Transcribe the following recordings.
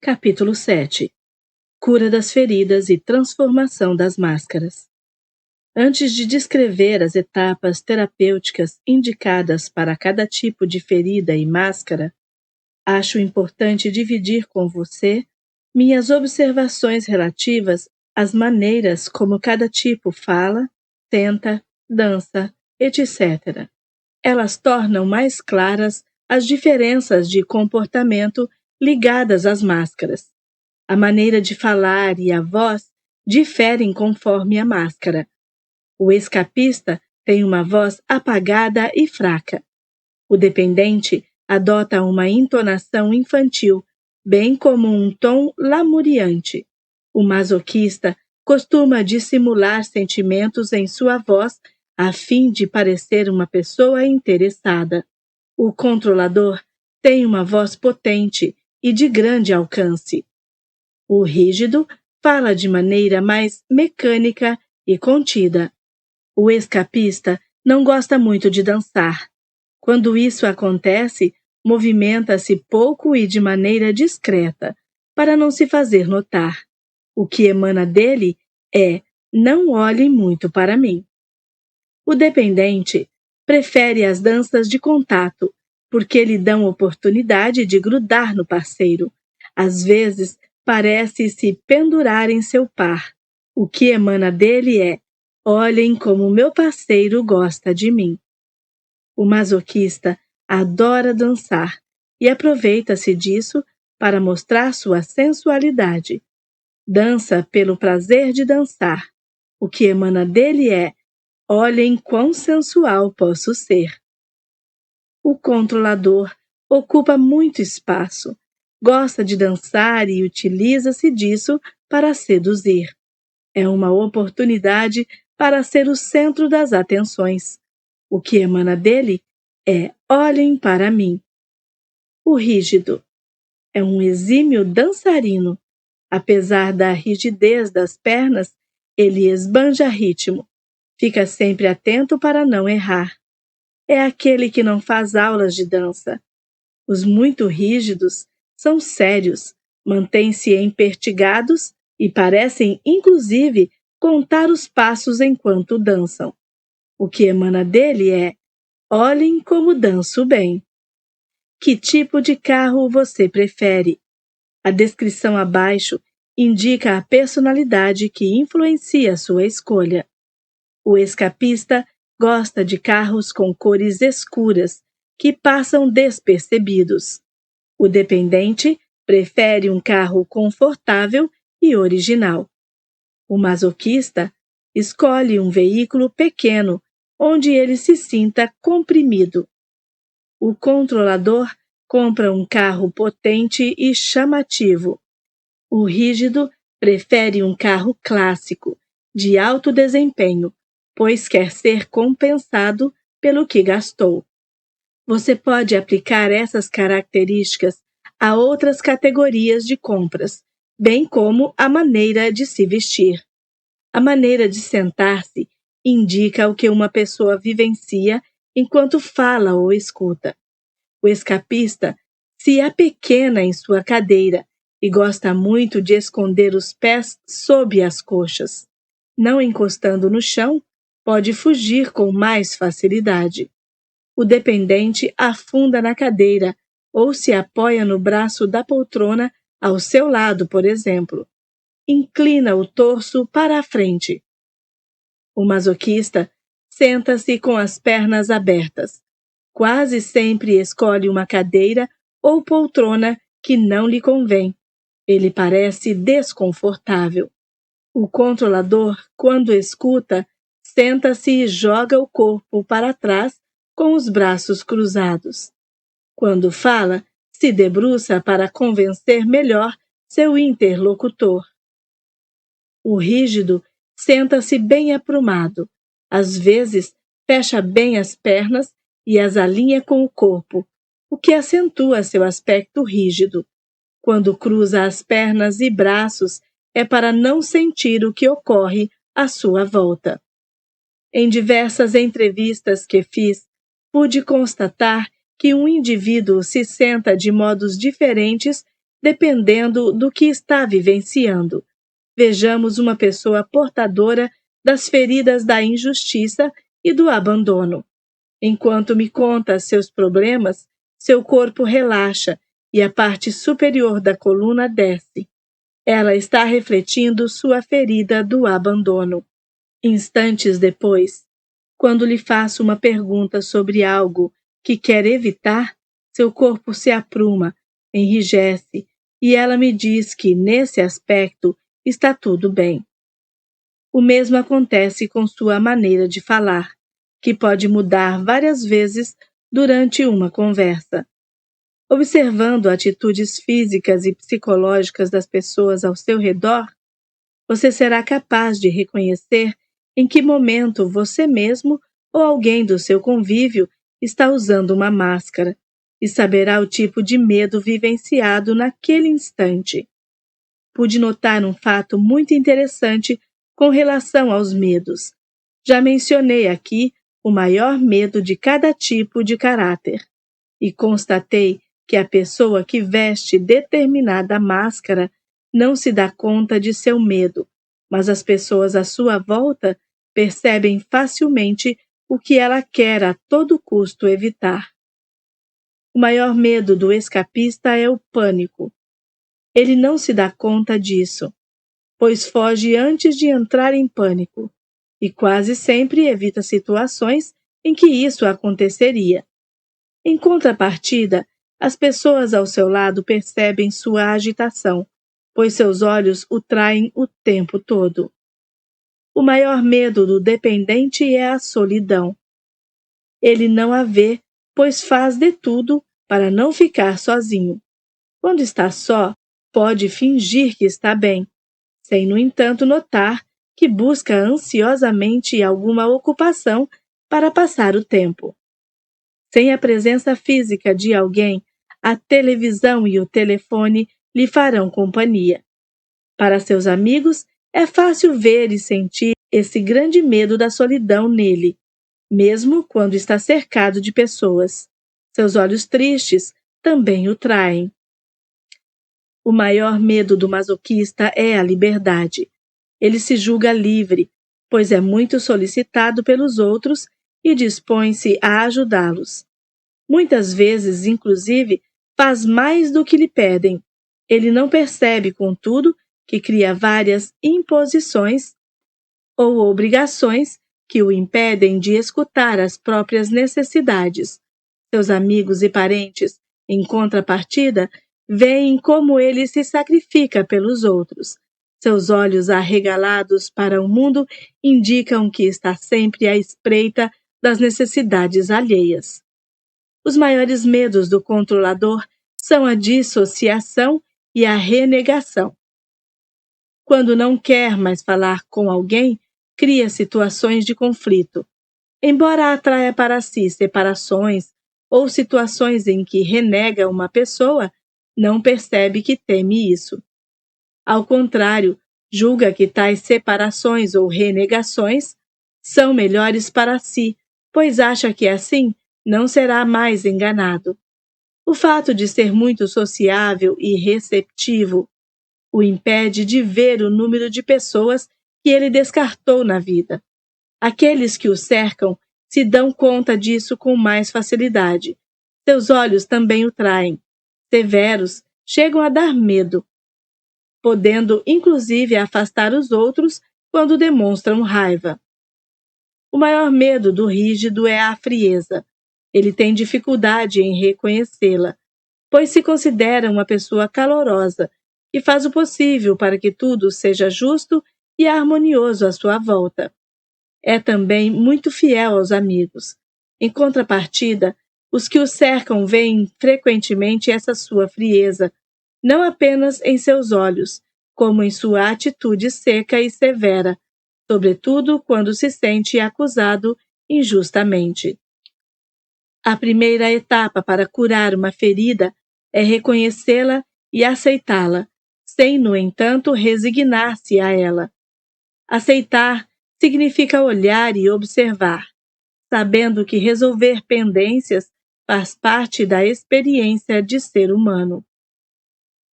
Capítulo 7. Cura das feridas e transformação das máscaras. Antes de descrever as etapas terapêuticas indicadas para cada tipo de ferida e máscara, acho importante dividir com você minhas observações relativas às maneiras como cada tipo fala, tenta, dança, etc. Elas tornam mais claras as diferenças de comportamento ligadas às máscaras. A maneira de falar e a voz diferem conforme a máscara. O escapista tem uma voz apagada e fraca. O dependente adota uma entonação infantil, bem como um tom lamuriante. O masoquista costuma dissimular sentimentos em sua voz a fim de parecer uma pessoa interessada. O controlador tem uma voz potente e de grande alcance. O rígido fala de maneira mais mecânica e contida. O escapista não gosta muito de dançar. Quando isso acontece, movimenta-se pouco e de maneira discreta, para não se fazer notar. O que emana dele é: não olhe muito para mim. O dependente prefere as danças de contato, porque lhe dão oportunidade de grudar no parceiro. Às vezes, parece se pendurar em seu par. O que emana dele é: olhem como meu parceiro gosta de mim. O masoquista adora dançar e aproveita-se disso para mostrar sua sensualidade. Dança pelo prazer de dançar. O que emana dele é: olhem quão sensual posso ser. O controlador ocupa muito espaço, gosta de dançar e utiliza-se disso para seduzir. É uma oportunidade para ser o centro das atenções. O que emana dele é: olhem para mim. O rígido é um exímio dançarino. Apesar da rigidez das pernas, ele esbanja ritmo. Fica sempre atento para não errar. É aquele que não faz aulas de dança. Os muito rígidos são sérios, mantêm-se empertigados e parecem, inclusive, contar os passos enquanto dançam. O que emana dele é: olhem como danço bem. Que tipo de carro você prefere? A descrição abaixo indica a personalidade que influencia sua escolha. O escapista gosta de carros com cores escuras, que passam despercebidos. O dependente prefere um carro confortável e original. O masoquista escolhe um veículo pequeno, onde ele se sinta comprimido. O controlador compra um carro potente e chamativo. O rígido prefere um carro clássico, de alto desempenho, pois quer ser compensado pelo que gastou. Você pode aplicar essas características a outras categorias de compras, bem como a maneira de se vestir. A maneira de sentar-se indica o que uma pessoa vivencia enquanto fala ou escuta. O escapista se apequena em sua cadeira e gosta muito de esconder os pés sob as coxas. Não encostando no chão, pode fugir com mais facilidade. O dependente afunda na cadeira ou se apoia no braço da poltrona ao seu lado, por exemplo. Inclina o torso para a frente. O masoquista senta-se com as pernas abertas. Quase sempre escolhe uma cadeira ou poltrona que não lhe convém. Ele parece desconfortável. O controlador, quando escuta, senta-se e joga o corpo para trás com os braços cruzados. Quando fala, se debruça para convencer melhor seu interlocutor. O rígido senta-se bem aprumado. Às vezes, fecha bem as pernas e as alinha com o corpo, o que acentua seu aspecto rígido. Quando cruza as pernas e braços, é para não sentir o que ocorre à sua volta. Em diversas entrevistas que fiz, pude constatar que um indivíduo se senta de modos diferentes dependendo do que está vivenciando. Vejamos uma pessoa portadora das feridas da injustiça e do abandono. Enquanto me conta seus problemas, seu corpo relaxa e a parte superior da coluna desce. Ela está refletindo sua ferida do abandono. Instantes depois, quando lhe faço uma pergunta sobre algo que quer evitar, seu corpo se apruma, enrijece, e ela me diz que, nesse aspecto, está tudo bem. O mesmo acontece com sua maneira de falar, que pode mudar várias vezes durante uma conversa. Observando atitudes físicas e psicológicas das pessoas ao seu redor, você será capaz de reconhecer em que momento você mesmo ou alguém do seu convívio está usando uma máscara e saberá o tipo de medo vivenciado naquele instante. Pude notar um fato muito interessante com relação aos medos. Já mencionei aqui o maior medo de cada tipo de caráter e constatei que a pessoa que veste determinada máscara não se dá conta de seu medo, mas as pessoas à sua volta percebem facilmente o que ela quer a todo custo evitar. O maior medo do escapista é o pânico. Ele não se dá conta disso, pois foge antes de entrar em pânico, e quase sempre evita situações em que isso aconteceria. Em contrapartida, as pessoas ao seu lado percebem sua agitação, pois seus olhos o traem o tempo todo. O maior medo do dependente é a solidão. Ele não a vê, pois faz de tudo para não ficar sozinho. Quando está só, pode fingir que está bem, sem, no entanto, notar que busca ansiosamente alguma ocupação para passar o tempo. Sem a presença física de alguém, a televisão e o telefone lhe farão companhia. Para seus amigos, é fácil ver e sentir esse grande medo da solidão nele, mesmo quando está cercado de pessoas. Seus olhos tristes também o traem. O maior medo do masoquista é a liberdade. Ele se julga livre, pois é muito solicitado pelos outros e dispõe-se a ajudá-los. Muitas vezes, inclusive, faz mais do que lhe pedem. Ele não percebe, contudo, que cria várias imposições ou obrigações que o impedem de escutar as próprias necessidades. Seus amigos e parentes, em contrapartida, veem como ele se sacrifica pelos outros. Seus olhos arregalados para o mundo indicam que está sempre à espreita das necessidades alheias. Os maiores medos do controlador são a dissociação e a renegação. Quando não quer mais falar com alguém, cria situações de conflito. Embora atraia para si separações ou situações em que renega uma pessoa, não percebe que teme isso. Ao contrário, julga que tais separações ou renegações são melhores para si, pois acha que assim não será mais enganado. O fato de ser muito sociável e receptivo o impede de ver o número de pessoas que ele descartou na vida. Aqueles que o cercam se dão conta disso com mais facilidade. Seus olhos também o traem. Severos, chegam a dar medo, podendo inclusive afastar os outros quando demonstram raiva. O maior medo do rígido é a frieza. Ele tem dificuldade em reconhecê-la, pois se considera uma pessoa calorosa e faz o possível para que tudo seja justo e harmonioso à sua volta. É também muito fiel aos amigos. Em contrapartida, os que o cercam veem frequentemente essa sua frieza, não apenas em seus olhos, como em sua atitude seca e severa, sobretudo quando se sente acusado injustamente. A primeira etapa para curar uma ferida é reconhecê-la e aceitá-la, sem, no entanto, resignar-se a ela. Aceitar significa olhar e observar, sabendo que resolver pendências faz parte da experiência de ser humano.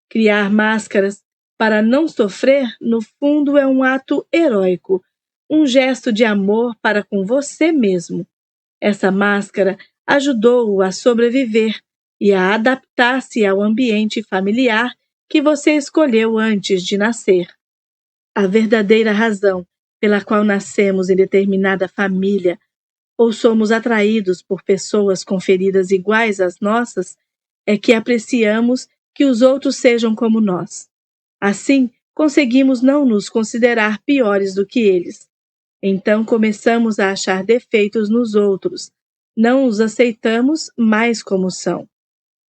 Criar máscaras para não sofrer, no fundo, é um ato heróico, um gesto de amor para com você mesmo. Essa máscara ajudou-o a sobreviver e a adaptar-se ao ambiente familiar que você escolheu antes de nascer. A verdadeira razão pela qual nascemos em determinada família ou somos atraídos por pessoas com feridas iguais às nossas é que apreciamos que os outros sejam como nós. Assim, conseguimos não nos considerar piores do que eles. Então começamos a achar defeitos nos outros. Não os aceitamos mais como são.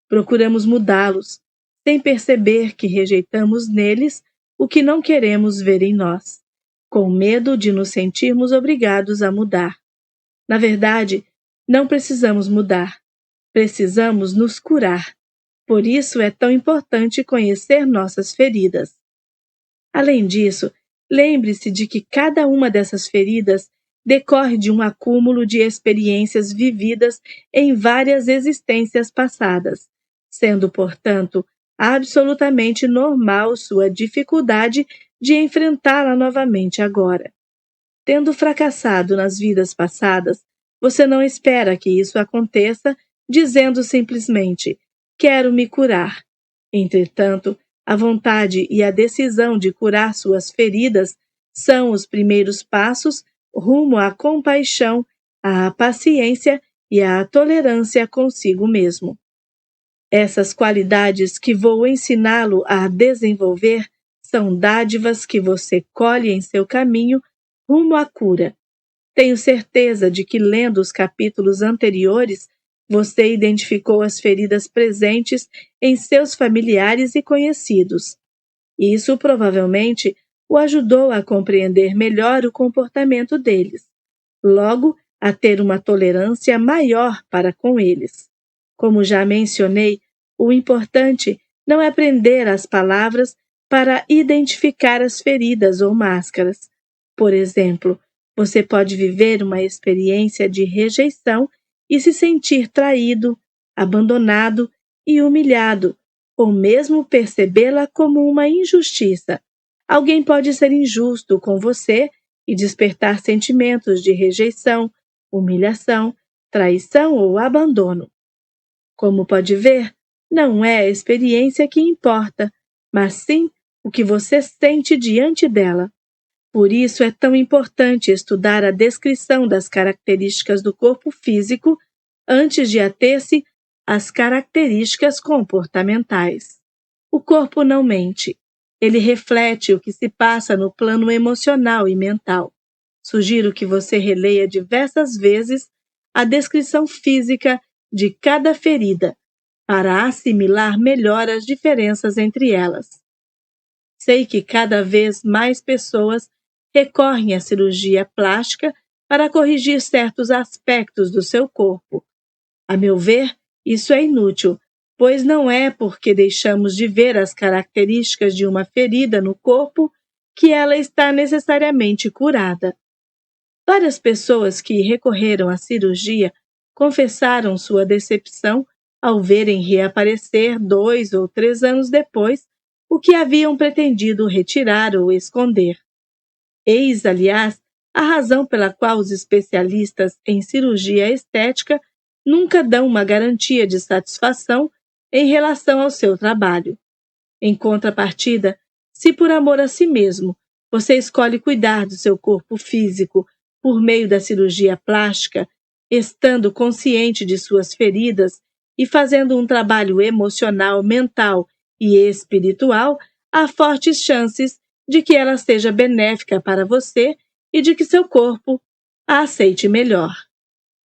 Procuramos mudá-los, sem perceber que rejeitamos neles o que não queremos ver em nós, com medo de nos sentirmos obrigados a mudar. Na verdade, não precisamos mudar. Precisamos nos curar. Por isso é tão importante conhecer nossas feridas. Além disso, lembre-se de que cada uma dessas feridas decorre de um acúmulo de experiências vividas em várias existências passadas, sendo, portanto, absolutamente normal sua dificuldade de enfrentá-la novamente agora. Tendo fracassado nas vidas passadas, você não espera que isso aconteça dizendo simplesmente: quero me curar. Entretanto, a vontade e a decisão de curar suas feridas são os primeiros passos rumo à compaixão, à paciência e à tolerância consigo mesmo. Essas qualidades que vou ensiná-lo a desenvolver são dádivas que você colhe em seu caminho rumo à cura. Tenho certeza de que, lendo os capítulos anteriores, você identificou as feridas presentes em seus familiares e conhecidos. Isso provavelmente o ajudou a compreender melhor o comportamento deles, logo a ter uma tolerância maior para com eles. Como já mencionei, o importante não é aprender as palavras para identificar as feridas ou máscaras. Por exemplo, você pode viver uma experiência de rejeição e se sentir traído, abandonado e humilhado, ou mesmo percebê-la como uma injustiça. Alguém pode ser injusto com você e despertar sentimentos de rejeição, humilhação, traição ou abandono. Como pode ver, não é a experiência que importa, mas sim o que você sente diante dela. Por isso é tão importante estudar a descrição das características do corpo físico antes de ater-se às características comportamentais. O corpo não mente. Ele reflete o que se passa no plano emocional e mental. Sugiro que você releia diversas vezes a descrição física de cada ferida, para assimilar melhor as diferenças entre elas. Sei que cada vez mais pessoas recorrem à cirurgia plástica para corrigir certos aspectos do seu corpo. A meu ver, isso é inútil, pois não é porque deixamos de ver as características de uma ferida no corpo que ela está necessariamente curada. Várias pessoas que recorreram à cirurgia confessaram sua decepção ao verem reaparecer 2 ou 3 anos depois o que haviam pretendido retirar ou esconder. Eis, aliás, a razão pela qual os especialistas em cirurgia estética nunca dão uma garantia de satisfação em relação ao seu trabalho. Em contrapartida, se por amor a si mesmo você escolhe cuidar do seu corpo físico por meio da cirurgia plástica, estando consciente de suas feridas e fazendo um trabalho emocional, mental e espiritual, há fortes chances de que ela seja benéfica para você e de que seu corpo a aceite melhor.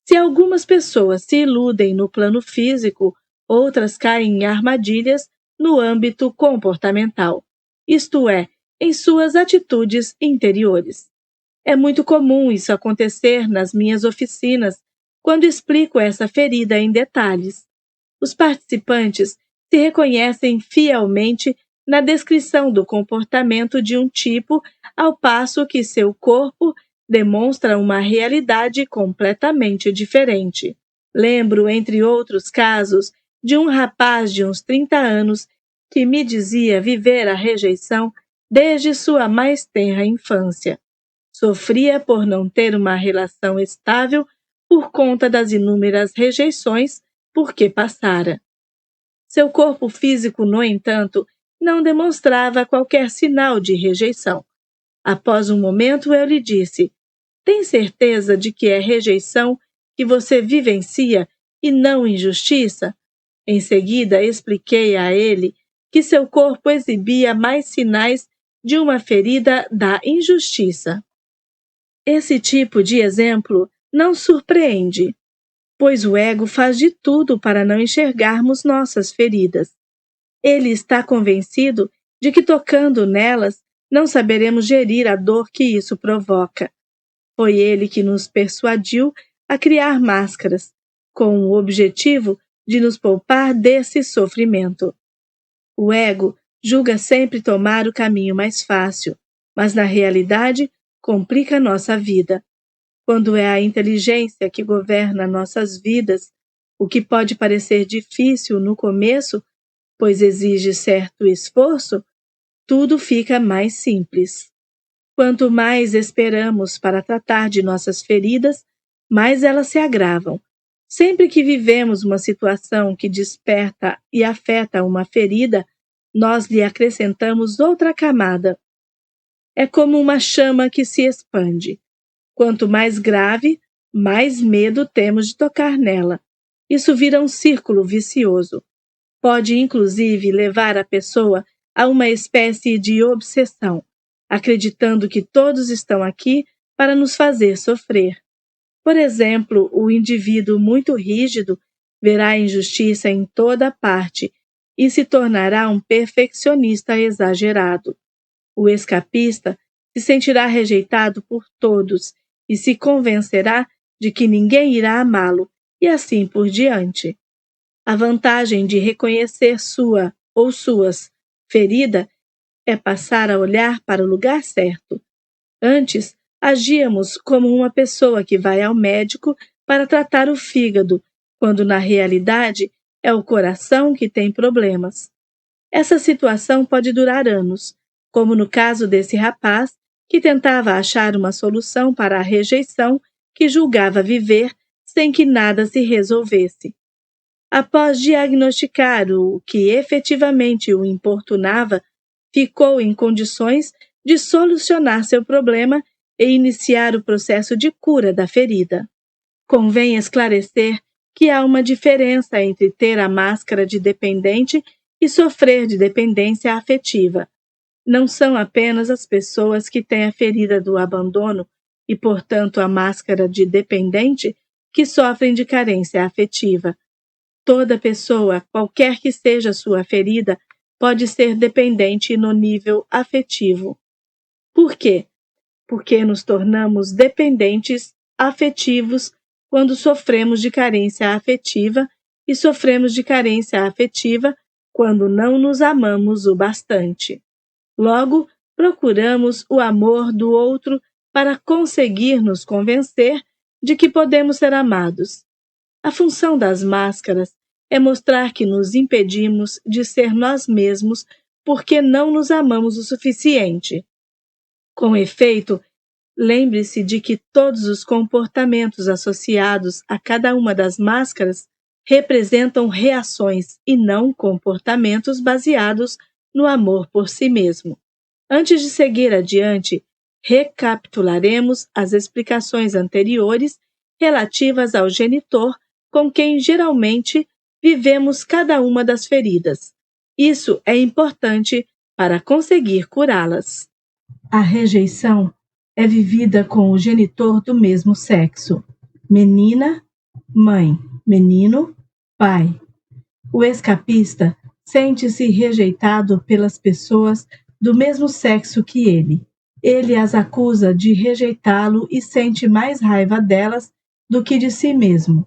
Se algumas pessoas se iludem no plano físico, outras caem em armadilhas no âmbito comportamental, isto é, em suas atitudes interiores. É muito comum isso acontecer nas minhas oficinas, quando explico essa ferida em detalhes. Os participantes se reconhecem fielmente na descrição do comportamento de um tipo, ao passo que seu corpo demonstra uma realidade completamente diferente. Lembro, entre outros casos, de um rapaz de uns 30 anos que me dizia viver a rejeição desde sua mais tenra infância. Sofria por não ter uma relação estável por conta das inúmeras rejeições por que passara. Seu corpo físico, no entanto, não demonstrava qualquer sinal de rejeição. Após um momento, eu lhe disse: tem certeza de que é rejeição que você vivencia e não injustiça? Em seguida, expliquei a ele que seu corpo exibia mais sinais de uma ferida da injustiça. Esse tipo de exemplo não surpreende, pois o ego faz de tudo para não enxergarmos nossas feridas. Ele está convencido de que tocando nelas não saberemos gerir a dor que isso provoca. Foi ele que nos persuadiu a criar máscaras, com o objetivo de nos poupar desse sofrimento. O ego julga sempre tomar o caminho mais fácil, mas na realidade complica nossa vida. Quando é a inteligência que governa nossas vidas, o que pode parecer difícil no começo, pois exige certo esforço, tudo fica mais simples. Quanto mais esperamos para tratar de nossas feridas, mais elas se agravam. Sempre que vivemos uma situação que desperta e afeta uma ferida, nós lhe acrescentamos outra camada. É como uma chama que se expande. Quanto mais grave, mais medo temos de tocar nela. Isso vira um círculo vicioso. Pode, inclusive, levar a pessoa a uma espécie de obsessão, acreditando que todos estão aqui para nos fazer sofrer. Por exemplo, o indivíduo muito rígido verá a injustiça em toda parte e se tornará um perfeccionista exagerado. O escapista se sentirá rejeitado por todos e se convencerá de que ninguém irá amá-lo, e assim por diante. A vantagem de reconhecer sua ou suas ferida é passar a olhar para o lugar certo. Antes, agíamos como uma pessoa que vai ao médico para tratar o fígado, quando na realidade é o coração que tem problemas. Essa situação pode durar anos, como no caso desse rapaz que tentava achar uma solução para a rejeição que julgava viver sem que nada se resolvesse. Após diagnosticar o que efetivamente o importunava, ficou em condições de solucionar seu problema e iniciar o processo de cura da ferida. Convém esclarecer que há uma diferença entre ter a máscara de dependente e sofrer de dependência afetiva. Não são apenas as pessoas que têm a ferida do abandono e, portanto, a máscara de dependente que sofrem de carência afetiva. Toda pessoa, qualquer que seja sua ferida, pode ser dependente no nível afetivo. Por quê? Porque nos tornamos dependentes afetivos quando sofremos de carência afetiva e sofremos de carência afetiva quando não nos amamos o bastante. Logo, procuramos o amor do outro para conseguir nos convencer de que podemos ser amados. A função das máscaras é mostrar que nos impedimos de ser nós mesmos porque não nos amamos o suficiente. Com efeito, lembre-se de que todos os comportamentos associados a cada uma das máscaras representam reações e não comportamentos baseados no amor por si mesmo. Antes de seguir adiante, recapitularemos as explicações anteriores relativas ao genitor com quem geralmente vivemos cada uma das feridas. Isso é importante para conseguir curá-las. A rejeição é vivida com o genitor do mesmo sexo. Menina, mãe. Menino, pai. O escapista sente-se rejeitado pelas pessoas do mesmo sexo que ele. Ele as acusa de rejeitá-lo e sente mais raiva delas do que de si mesmo.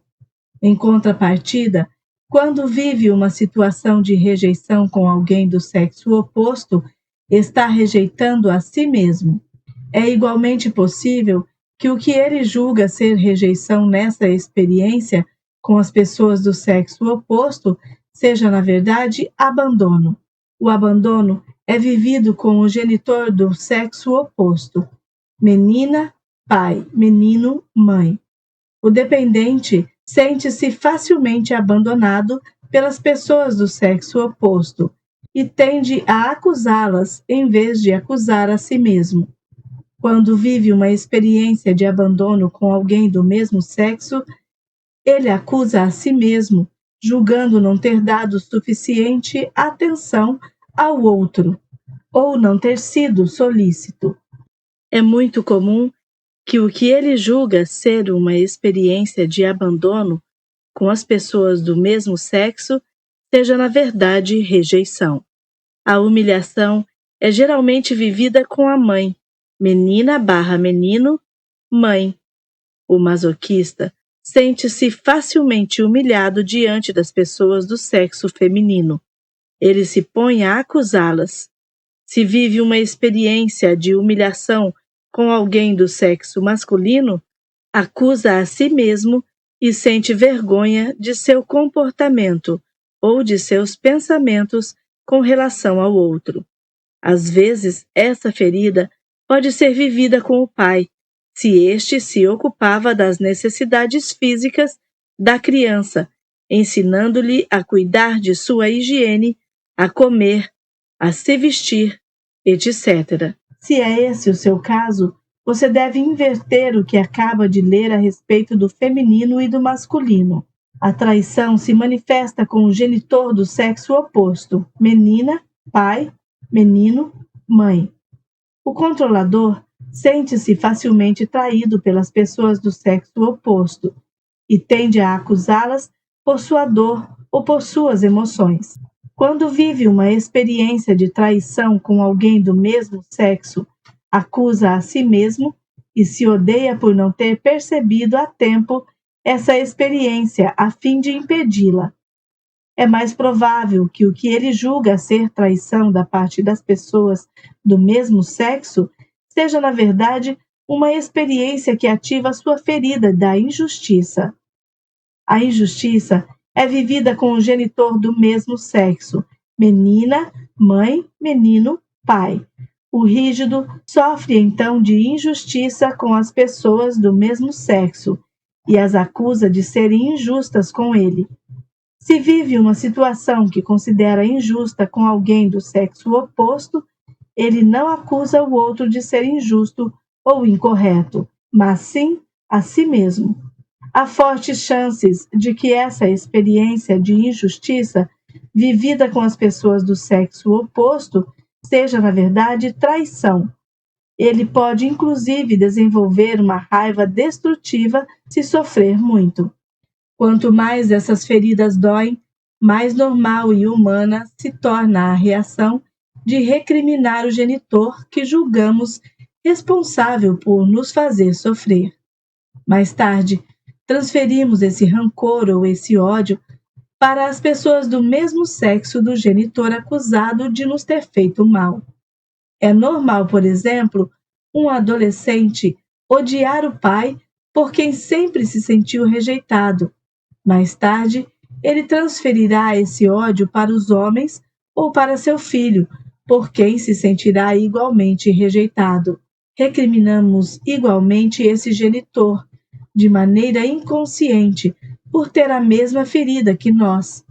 Em contrapartida, quando vive uma situação de rejeição com alguém do sexo oposto, está rejeitando a si mesmo. É igualmente possível que o que ele julga ser rejeição nessa experiência com as pessoas do sexo oposto seja, na verdade, abandono. O abandono é vivido com o genitor do sexo oposto, menina, pai, menino, mãe. O dependente sente-se facilmente abandonado pelas pessoas do sexo oposto e tende a acusá-las em vez de acusar a si mesmo. Quando vive uma experiência de abandono com alguém do mesmo sexo, ele acusa a si mesmo, julgando não ter dado suficiente atenção ao outro ou não ter sido solícito. É muito comum que o que ele julga ser uma experiência de abandono com as pessoas do mesmo sexo seja, na verdade, rejeição. A humilhação é geralmente vivida com a mãe, menina/menino, mãe. O masoquista sente-se facilmente humilhado diante das pessoas do sexo feminino. Ele se põe a acusá-las. Se vive uma experiência de humilhação com alguém do sexo masculino, acusa a si mesmo e sente vergonha de seu comportamento ou de seus pensamentos com relação ao outro. Às vezes, essa ferida pode ser vivida com o pai, se este se ocupava das necessidades físicas da criança, ensinando-lhe a cuidar de sua higiene, a comer, a se vestir, etc. Se é esse o seu caso, você deve inverter o que acaba de ler a respeito do feminino e do masculino. A traição se manifesta com o genitor do sexo oposto, menina, pai, menino, mãe. O controlador sente-se facilmente traído pelas pessoas do sexo oposto e tende a acusá-las por sua dor ou por suas emoções. Quando vive uma experiência de traição com alguém do mesmo sexo, acusa a si mesmo e se odeia por não ter percebido a tempo essa experiência a fim de impedi-la. É mais provável que o que ele julga ser traição da parte das pessoas do mesmo sexo seja, na verdade, uma experiência que ativa sua ferida da injustiça. A injustiça é vivida com o genitor do mesmo sexo, menina, mãe, menino, pai. O rígido sofre então de injustiça com as pessoas do mesmo sexo e as acusa de serem injustas com ele. Se vive uma situação que considera injusta com alguém do sexo oposto, ele não acusa o outro de ser injusto ou incorreto, mas sim a si mesmo. Há fortes chances de que essa experiência de injustiça vivida com as pessoas do sexo oposto seja, na verdade, traição. Ele pode, inclusive, desenvolver uma raiva destrutiva se sofrer muito. Quanto mais essas feridas doem, mais normal e humana se torna a reação de recriminar o genitor que julgamos responsável por nos fazer sofrer. Mais tarde, transferimos esse rancor ou esse ódio para as pessoas do mesmo sexo do genitor acusado de nos ter feito mal. É normal, por exemplo, um adolescente odiar o pai por quem sempre se sentiu rejeitado. Mais tarde, ele transferirá esse ódio para os homens ou para seu filho, por quem se sentirá igualmente rejeitado. Recriminamos igualmente esse genitor, de maneira inconsciente, por ter a mesma ferida que nós.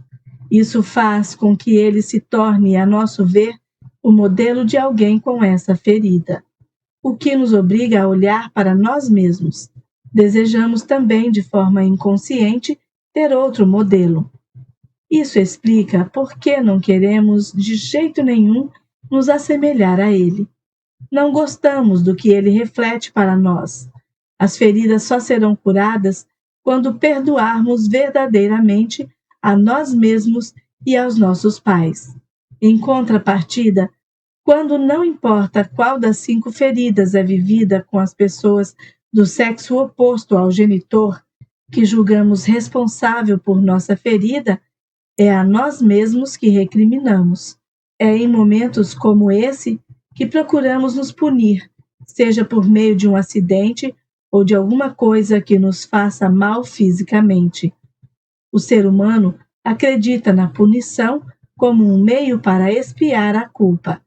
Isso faz com que ele se torne, a nosso ver, o modelo de alguém com essa ferida, o que nos obriga a olhar para nós mesmos. Desejamos também, de forma inconsciente, ter outro modelo. Isso explica por que não queremos, de jeito nenhum, nos assemelhar a ele. Não gostamos do que ele reflete para nós. As feridas só serão curadas quando perdoarmos verdadeiramente a nós mesmos e aos nossos pais. Em contrapartida, quando não importa qual das 5 feridas é vivida com as pessoas do sexo oposto ao genitor, que julgamos responsável por nossa ferida, é a nós mesmos que recriminamos. É em momentos como esse que procuramos nos punir, seja por meio de um acidente ou de alguma coisa que nos faça mal fisicamente. O ser humano acredita na punição como um meio para expiar a culpa.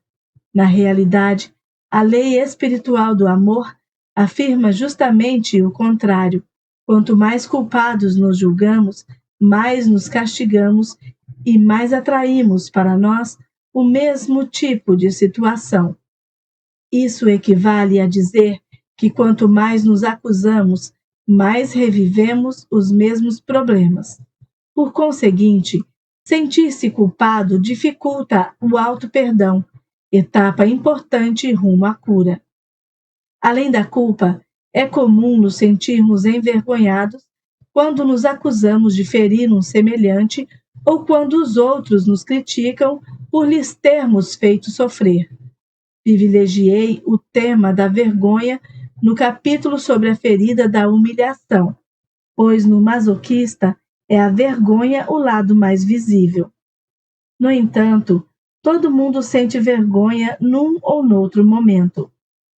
Na realidade, a lei espiritual do amor afirma justamente o contrário. Quanto mais culpados nos julgamos, mais nos castigamos e mais atraímos para nós o mesmo tipo de situação. Isso equivale a dizer que quanto mais nos acusamos, mais revivemos os mesmos problemas. Por conseguinte, sentir-se culpado dificulta o auto-perdão, etapa importante rumo à cura. Além da culpa, é comum nos sentirmos envergonhados quando nos acusamos de ferir um semelhante ou quando os outros nos criticam por lhes termos feito sofrer. Privilegiei o tema da vergonha no capítulo sobre a ferida da humilhação, pois no masoquista é a vergonha o lado mais visível. No entanto, todo mundo sente vergonha num ou noutro momento.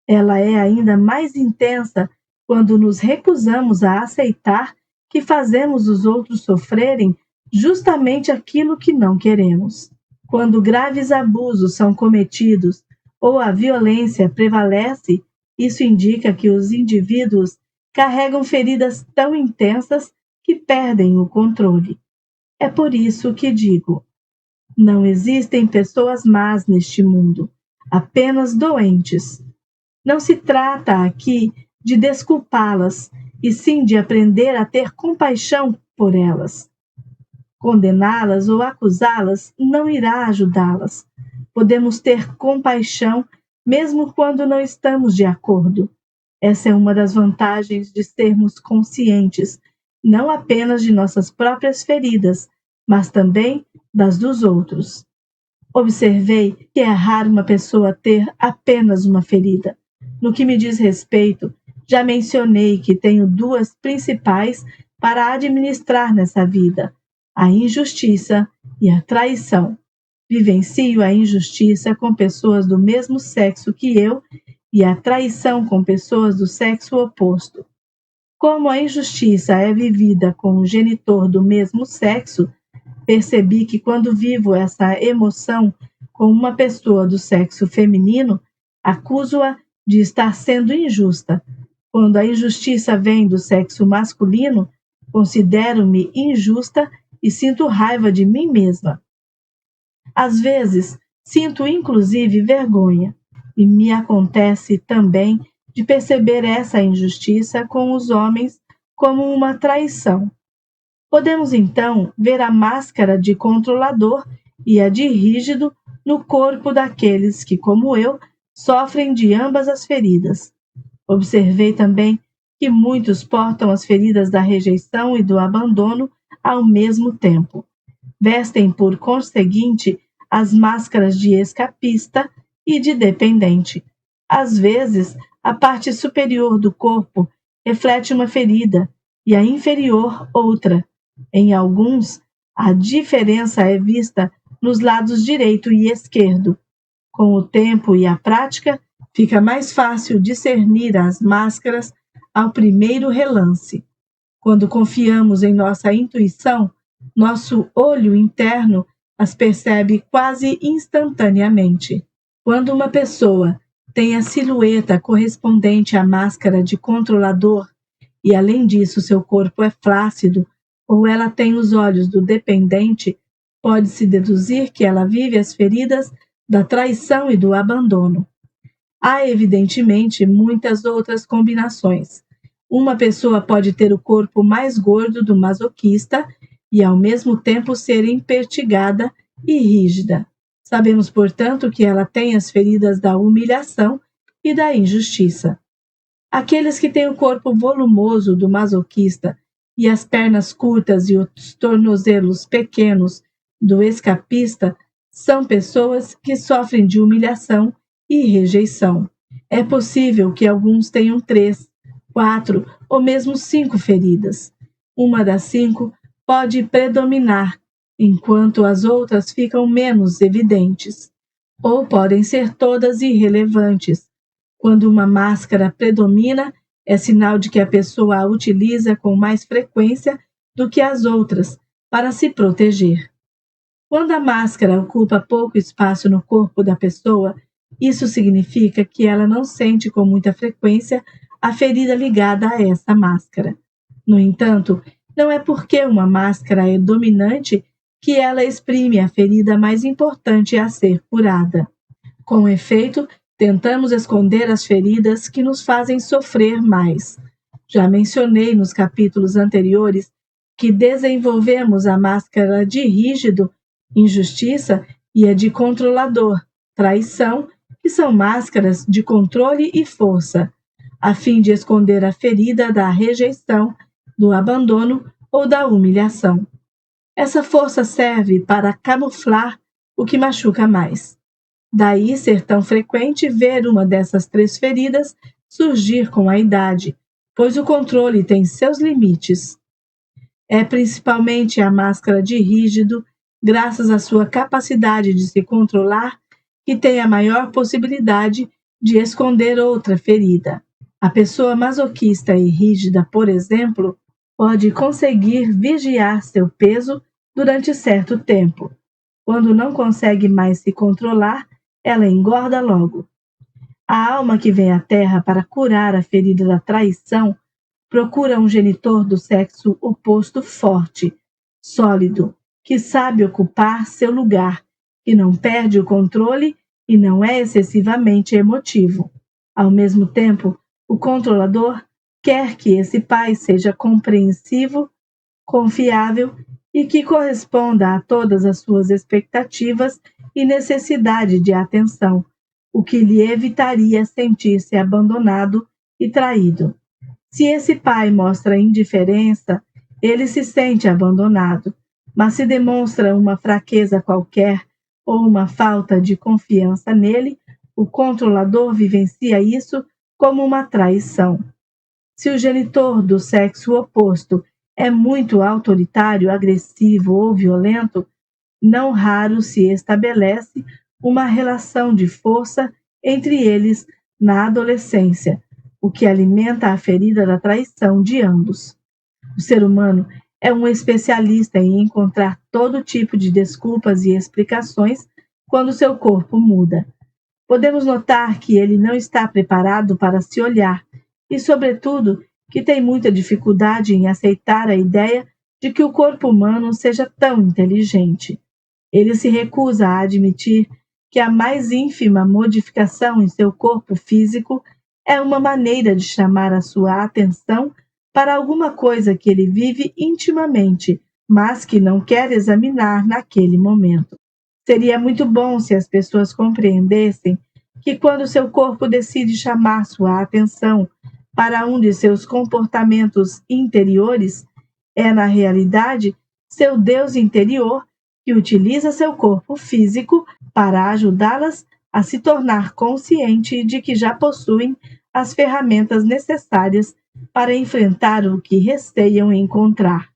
Ela é ainda mais intensa quando nos recusamos a aceitar que fazemos os outros sofrerem justamente aquilo que não queremos. Quando graves abusos são cometidos ou a violência prevalece, isso indica que os indivíduos carregam feridas tão intensas que perdem o controle. É por isso que digo: não existem pessoas más neste mundo, apenas doentes. Não se trata aqui de desculpá-las, e sim de aprender a ter compaixão por elas. Condená-las ou acusá-las não irá ajudá-las. Podemos ter compaixão mesmo quando não estamos de acordo. Essa é uma das vantagens de sermos conscientes, não apenas de nossas próprias feridas, mas também das dos outros. Observei que é raro uma pessoa ter apenas uma ferida. No que me diz respeito, já mencionei que tenho duas principais para administrar nessa vida: a injustiça e a traição. Vivencio a injustiça com pessoas do mesmo sexo que eu e a traição com pessoas do sexo oposto. Como a injustiça é vivida com o genitor do mesmo sexo, percebi que quando vivo essa emoção com uma pessoa do sexo feminino, acuso-a de estar sendo injusta. Quando a injustiça vem do sexo masculino, considero-me injusta e sinto raiva de mim mesma. Às vezes, sinto inclusive vergonha, e me acontece também de perceber essa injustiça com os homens como uma traição. Podemos então ver a máscara de controlador e a de rígido no corpo daqueles que, como eu, sofrem de ambas as feridas. Observei também que muitos portam as feridas da rejeição e do abandono ao mesmo tempo. Vestem, por conseguinte, as máscaras de escapista e de dependente. Às vezes, a parte superior do corpo reflete uma ferida e a inferior outra. Em alguns, a diferença é vista nos lados direito e esquerdo. Com o tempo e a prática, fica mais fácil discernir as máscaras ao primeiro relance. Quando confiamos em nossa intuição, nosso olho interno as percebe quase instantaneamente. Quando uma pessoa tem a silhueta correspondente à máscara de controlador e, além disso, seu corpo é flácido, ou ela tem os olhos do dependente, pode-se deduzir que ela vive as feridas da traição e do abandono. Há, evidentemente, muitas outras combinações. Uma pessoa pode ter o corpo mais gordo do masoquista e, ao mesmo tempo, ser empertigada e rígida. Sabemos, portanto, que ela tem as feridas da humilhação e da injustiça. Aqueles que têm o corpo volumoso do masoquista e as pernas curtas e os tornozelos pequenos do escapista são pessoas que sofrem de humilhação e rejeição. É possível que alguns tenham 3, 4 ou mesmo 5 feridas. Uma das 5 pode predominar, enquanto as outras ficam menos evidentes. Ou podem ser todas irrelevantes. Quando uma máscara predomina, é sinal de que a pessoa a utiliza com mais frequência do que as outras para se proteger. Quando a máscara ocupa pouco espaço no corpo da pessoa, isso significa que ela não sente com muita frequência a ferida ligada a essa máscara. No entanto, não é porque uma máscara é dominante que ela exprime a ferida mais importante a ser curada. Com efeito, tentamos esconder as feridas que nos fazem sofrer mais. Já mencionei nos capítulos anteriores que desenvolvemos a máscara de rígido, injustiça, e a de controlador, traição, que são máscaras de controle e força, a fim de esconder a ferida da rejeição, do abandono ou da humilhação. Essa força serve para camuflar o que machuca mais. Daí ser tão frequente ver uma dessas três feridas surgir com a idade, pois o controle tem seus limites. É principalmente a máscara de rígido, graças à sua capacidade de se controlar, que tem a maior possibilidade de esconder outra ferida. A pessoa masoquista e rígida, por exemplo, pode conseguir vigiar seu peso durante certo tempo. Quando não consegue mais se controlar, ela engorda logo. A alma que vem à Terra para curar a ferida da traição procura um genitor do sexo oposto forte, sólido, que sabe ocupar seu lugar, que não perde o controle e não é excessivamente emotivo. Ao mesmo tempo, o controlador quer que esse pai seja compreensivo, confiável e que corresponda a todas as suas expectativas e necessidade de atenção, o que lhe evitaria sentir-se abandonado e traído. Se esse pai mostra indiferença, ele se sente abandonado, mas se demonstra uma fraqueza qualquer ou uma falta de confiança nele, o controlador vivencia isso como uma traição. Se o genitor do sexo oposto é muito autoritário, agressivo ou violento, não raro se estabelece uma relação de força entre eles na adolescência, o que alimenta a ferida da traição de ambos. O ser humano é um especialista em encontrar todo tipo de desculpas e explicações quando seu corpo muda. Podemos notar que ele não está preparado para se olhar e, sobretudo, que tem muita dificuldade em aceitar a ideia de que o corpo humano seja tão inteligente. Ele se recusa a admitir que a mais ínfima modificação em seu corpo físico é uma maneira de chamar a sua atenção para alguma coisa que ele vive intimamente, mas que não quer examinar naquele momento. Seria muito bom se as pessoas compreendessem que quando seu corpo decide chamar sua atenção para um de seus comportamentos interiores, é na realidade seu Deus interior que utiliza seu corpo físico para ajudá-las a se tornar consciente de que já possuem as ferramentas necessárias para enfrentar o que receiam encontrar.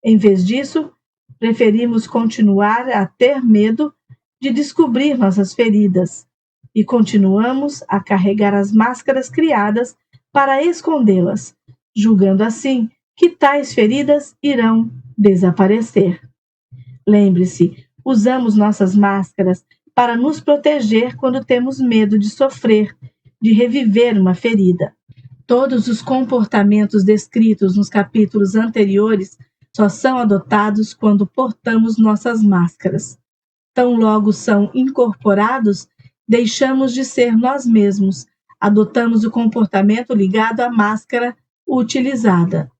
Em vez disso, preferimos continuar a ter medo de descobrir nossas feridas e continuamos a carregar as máscaras criadas para escondê-las, julgando assim que tais feridas irão desaparecer. Lembre-se, usamos nossas máscaras para nos proteger quando temos medo de sofrer, de reviver uma ferida. Todos os comportamentos descritos nos capítulos anteriores só são adotados quando portamos nossas máscaras. Tão logo são incorporados, deixamos de ser nós mesmos, adotamos o comportamento ligado à máscara utilizada.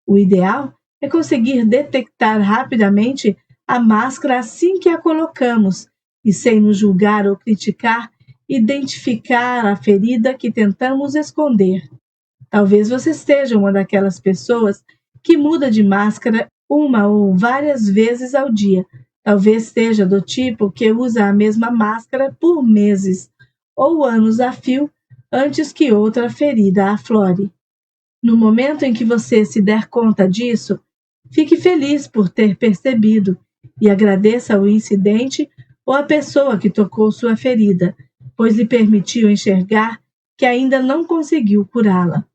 O ideal é conseguir detectar rapidamente a máscara assim que a colocamos e, sem nos julgar ou criticar, identificar a ferida que tentamos esconder. Talvez você seja uma daquelas pessoas que muda de máscara uma ou várias vezes ao dia. Talvez seja do tipo que usa a mesma máscara por meses ou anos a fio antes que outra ferida aflore. No momento em que você se der conta disso, fique feliz por ter percebido e agradeça o incidente ou a pessoa que tocou sua ferida, pois lhe permitiu enxergar que ainda não conseguiu curá-la.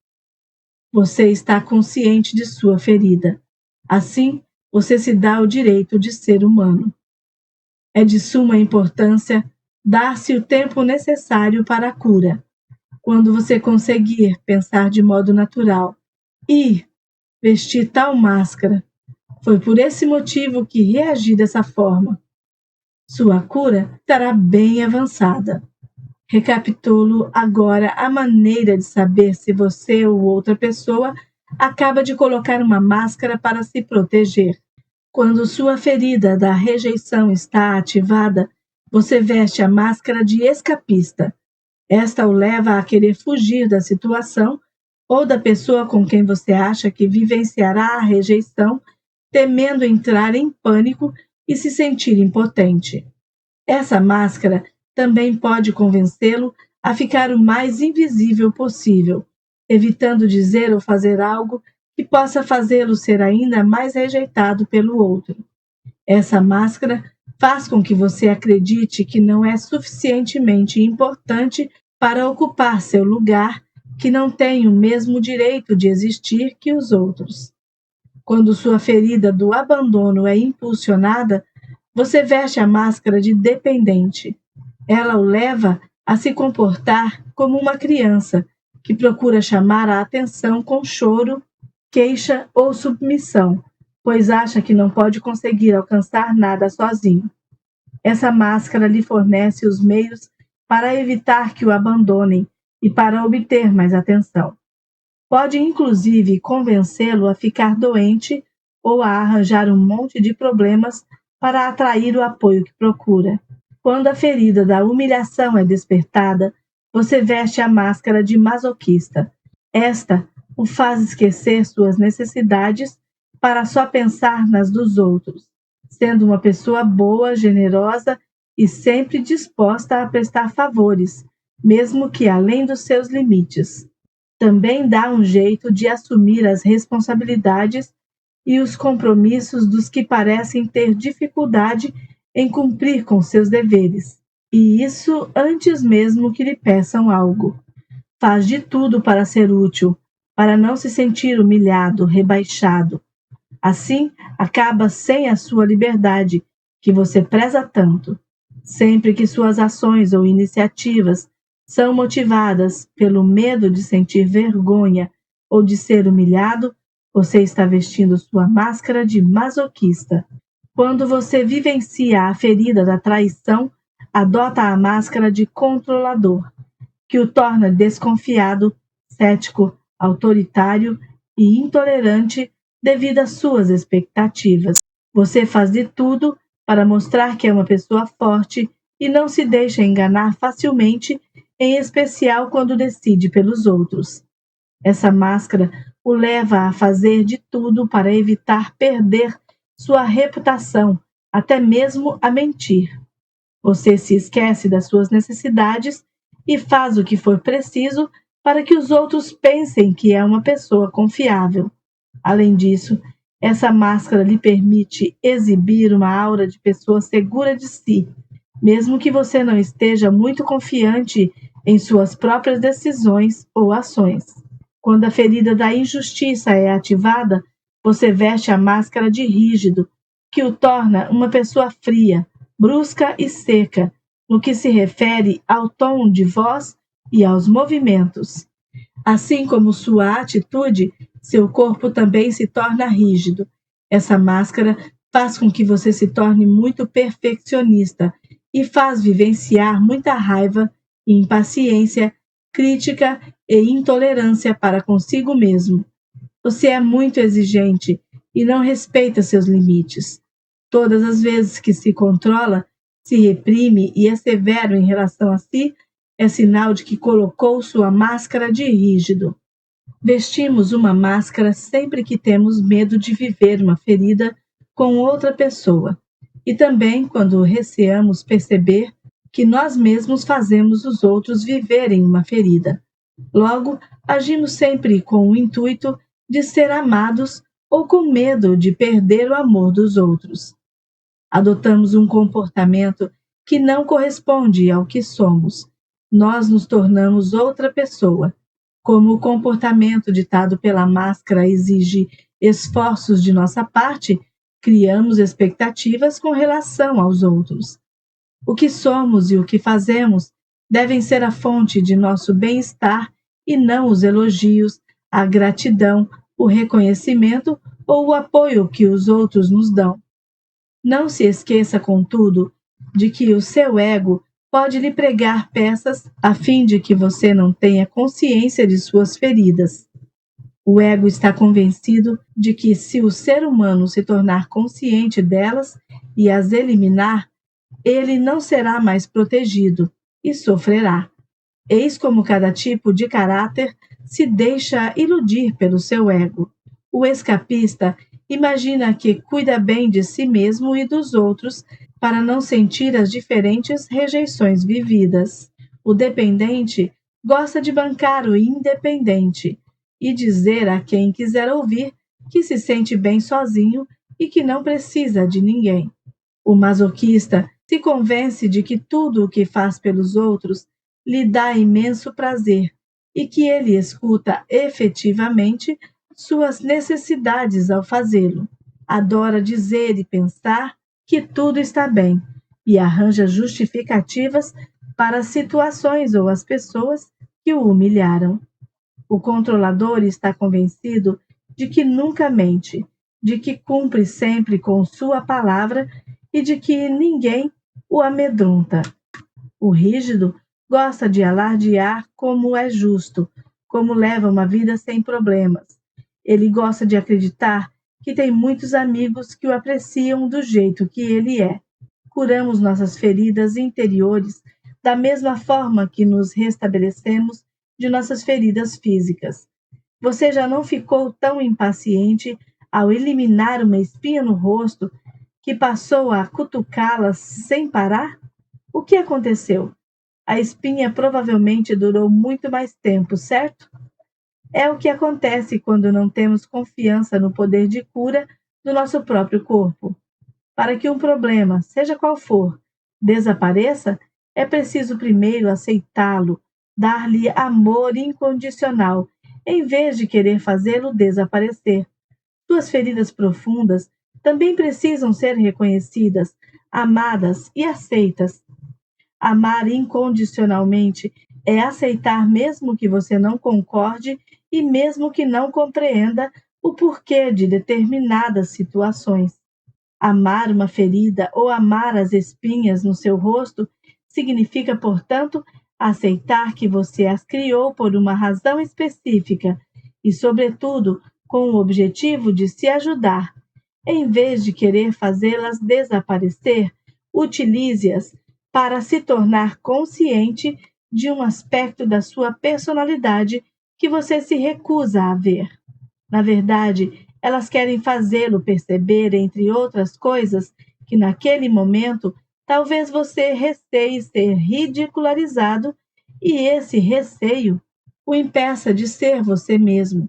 Você está consciente de sua ferida. Assim, você se dá o direito de ser humano. É de suma importância dar-se o tempo necessário para a cura. Quando você conseguir pensar de modo natural e vestir tal máscara, foi por esse motivo que reagi dessa forma. Sua cura estará bem avançada. Recapitulo agora a maneira de saber se você ou outra pessoa acaba de colocar uma máscara para se proteger. Quando sua ferida da rejeição está ativada, você veste a máscara de escapista. Esta o leva a querer fugir da situação ou da pessoa com quem você acha que vivenciará a rejeição, temendo entrar em pânico e se sentir impotente. Essa máscara também pode convencê-lo a ficar o mais invisível possível, evitando dizer ou fazer algo que possa fazê-lo ser ainda mais rejeitado pelo outro. Essa máscara faz com que você acredite que não é suficientemente importante para ocupar seu lugar, que não tem o mesmo direito de existir que os outros. Quando sua ferida do abandono é impulsionada, você veste a máscara de dependente. Ela o leva a se comportar como uma criança que procura chamar a atenção com choro, queixa ou submissão, pois acha que não pode conseguir alcançar nada sozinho. Essa máscara lhe fornece os meios para evitar que o abandonem e para obter mais atenção. Pode inclusive convencê-lo a ficar doente ou a arranjar um monte de problemas para atrair o apoio que procura. Quando a ferida da humilhação é despertada, você veste a máscara de masoquista. Esta o faz esquecer suas necessidades para só pensar nas dos outros, sendo uma pessoa boa, generosa e sempre disposta a prestar favores, mesmo que além dos seus limites. Também dá um jeito de assumir as responsabilidades e os compromissos dos que parecem ter dificuldade em cumprir com seus deveres, e isso antes mesmo que lhe peçam algo. Faz de tudo para ser útil, para não se sentir humilhado, rebaixado. Assim, acaba sem a sua liberdade, que você preza tanto. Sempre que suas ações ou iniciativas são motivadas pelo medo de sentir vergonha ou de ser humilhado, você está vestindo sua máscara de masoquista. Quando você vivencia a ferida da traição, adota a máscara de controlador, que o torna desconfiado, cético, autoritário e intolerante devido às suas expectativas. Você faz de tudo para mostrar que é uma pessoa forte e não se deixa enganar facilmente, em especial quando decide pelos outros. Essa máscara o leva a fazer de tudo para evitar perder sua reputação, até mesmo a mentir. Você se esquece das suas necessidades e faz o que for preciso para que os outros pensem que é uma pessoa confiável. Além disso, essa máscara lhe permite exibir uma aura de pessoa segura de si, mesmo que você não esteja muito confiante em suas próprias decisões ou ações. Quando a ferida da injustiça é ativada, você veste a máscara de rígido, que o torna uma pessoa fria, brusca e seca, no que se refere ao tom de voz e aos movimentos. Assim como sua atitude, seu corpo também se torna rígido. Essa máscara faz com que você se torne muito perfeccionista e faz vivenciar muita raiva, impaciência, crítica e intolerância para consigo mesmo. Você é muito exigente e não respeita seus limites. Todas as vezes que se controla, se reprime e é severo em relação a si, é sinal de que colocou sua máscara de rígido. Vestimos uma máscara sempre que temos medo de viver uma ferida com outra pessoa e também quando receamos perceber que nós mesmos fazemos os outros viverem uma ferida. Logo, agimos sempre com o intuito de ser amados ou com medo de perder o amor dos outros. Adotamos um comportamento que não corresponde ao que somos. Nós nos tornamos outra pessoa. Como o comportamento ditado pela máscara exige esforços de nossa parte, criamos expectativas com relação aos outros. O que somos e o que fazemos devem ser a fonte de nosso bem-estar e não os elogios, a gratidão, o reconhecimento ou o apoio que os outros nos dão. Não se esqueça, contudo, de que o seu ego pode lhe pregar peças a fim de que você não tenha consciência de suas feridas. O ego está convencido de que, se o ser humano se tornar consciente delas e as eliminar, ele não será mais protegido e sofrerá. Eis como cada tipo de caráter se deixa iludir pelo seu ego. O escapista imagina que cuida bem de si mesmo e dos outros para não sentir as diferentes rejeições vividas. O dependente gosta de bancar o independente e dizer a quem quiser ouvir que se sente bem sozinho e que não precisa de ninguém. O masoquista se convence de que tudo o que faz pelos outros lhe dá imenso prazer e que ele escuta efetivamente suas necessidades ao fazê-lo. Adora dizer e pensar que tudo está bem e arranja justificativas para as situações ou as pessoas que o humilharam. O controlador está convencido de que nunca mente, de que cumpre sempre com sua palavra e de que ninguém o amedronta. O rígido gosta de alardear como é justo, como leva uma vida sem problemas. Ele gosta de acreditar que tem muitos amigos que o apreciam do jeito que ele é. Curamos nossas feridas interiores da mesma forma que nos restabelecemos de nossas feridas físicas. Você já não ficou tão impaciente ao eliminar uma espinha no rosto que passou a cutucá-la sem parar? O que aconteceu? A espinha provavelmente durou muito mais tempo, certo? É o que acontece quando não temos confiança no poder de cura do nosso próprio corpo. Para que um problema, seja qual for, desapareça, é preciso primeiro aceitá-lo, dar-lhe amor incondicional, em vez de querer fazê-lo desaparecer. Suas feridas profundas também precisam ser reconhecidas, amadas e aceitas. Amar incondicionalmente é aceitar mesmo que você não concorde e mesmo que não compreenda o porquê de determinadas situações. Amar uma ferida ou amar as espinhas no seu rosto significa, portanto, aceitar que você as criou por uma razão específica e, sobretudo, com o objetivo de se ajudar. Em vez de querer fazê-las desaparecer, utilize-as para se tornar consciente de um aspecto da sua personalidade que você se recusa a ver. Na verdade, elas querem fazê-lo perceber, entre outras coisas, que naquele momento talvez você receie ser ridicularizado e esse receio o impeça de ser você mesmo.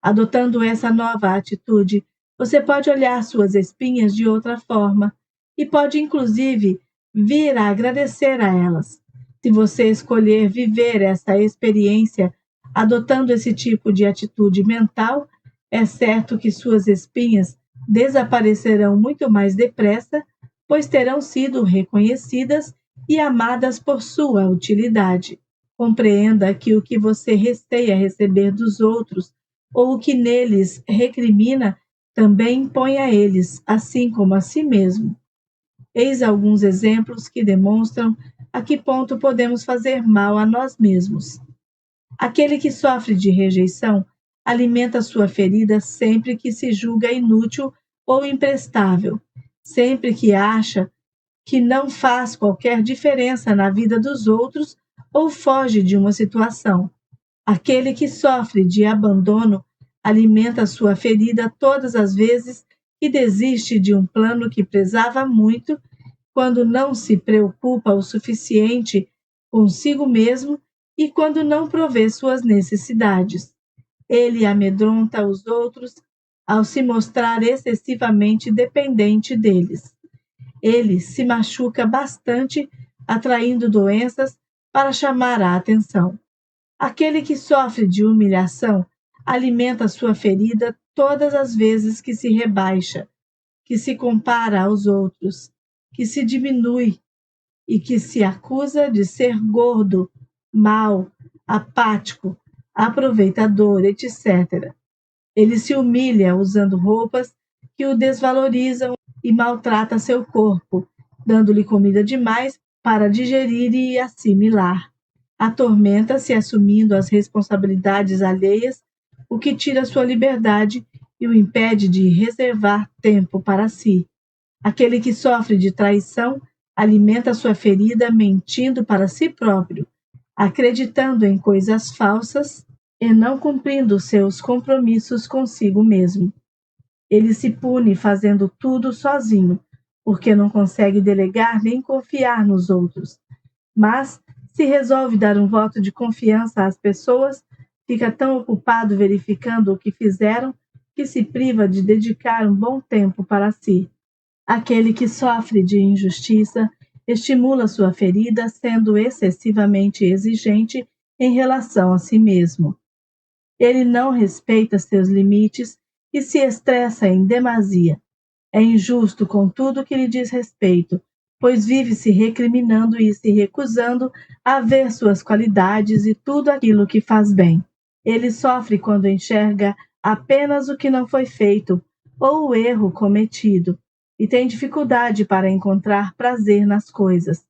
Adotando essa nova atitude, você pode olhar suas espinhas de outra forma e pode, inclusive, vir a agradecer a elas. Se você escolher viver essa experiência adotando esse tipo de atitude mental, é certo que suas espinhas desaparecerão muito mais depressa, pois terão sido reconhecidas e amadas por sua utilidade. Compreenda que o que você receia receber dos outros ou o que neles recrimina, também impõe a eles, assim como a si mesmo. Eis alguns exemplos que demonstram a que ponto podemos fazer mal a nós mesmos. Aquele que sofre de rejeição alimenta sua ferida sempre que se julga inútil ou imprestável, sempre que acha que não faz qualquer diferença na vida dos outros ou foge de uma situação. Aquele que sofre de abandono alimenta sua ferida todas as vezes que desiste de um plano que prezava muito, quando não se preocupa o suficiente consigo mesmo e quando não provê suas necessidades. Ele amedronta os outros ao se mostrar excessivamente dependente deles. Ele se machuca bastante, atraindo doenças para chamar a atenção. Aquele que sofre de humilhação alimenta sua ferida todas as vezes que se rebaixa, que se compara aos outros, que se diminui e que se acusa de ser gordo, mau, apático, aproveitador, etc. Ele se humilha usando roupas que o desvalorizam e maltrata seu corpo, dando-lhe comida demais para digerir e assimilar. Atormenta-se assumindo as responsabilidades alheias, o que tira sua liberdade e o impede de reservar tempo para si. Aquele que sofre de traição alimenta sua ferida mentindo para si próprio, acreditando em coisas falsas e não cumprindo seus compromissos consigo mesmo. Ele se pune fazendo tudo sozinho, porque não consegue delegar nem confiar nos outros. Mas, se resolve dar um voto de confiança às pessoas, fica tão ocupado verificando o que fizeram que se priva de dedicar um bom tempo para si. Aquele que sofre de injustiça estimula sua ferida, sendo excessivamente exigente em relação a si mesmo. Ele não respeita seus limites e se estressa em demasia. É injusto com tudo que lhe diz respeito, pois vive se recriminando e se recusando a ver suas qualidades e tudo aquilo que faz bem. Ele sofre quando enxerga apenas o que não foi feito ou o erro cometido, e tem dificuldade para encontrar prazer nas coisas.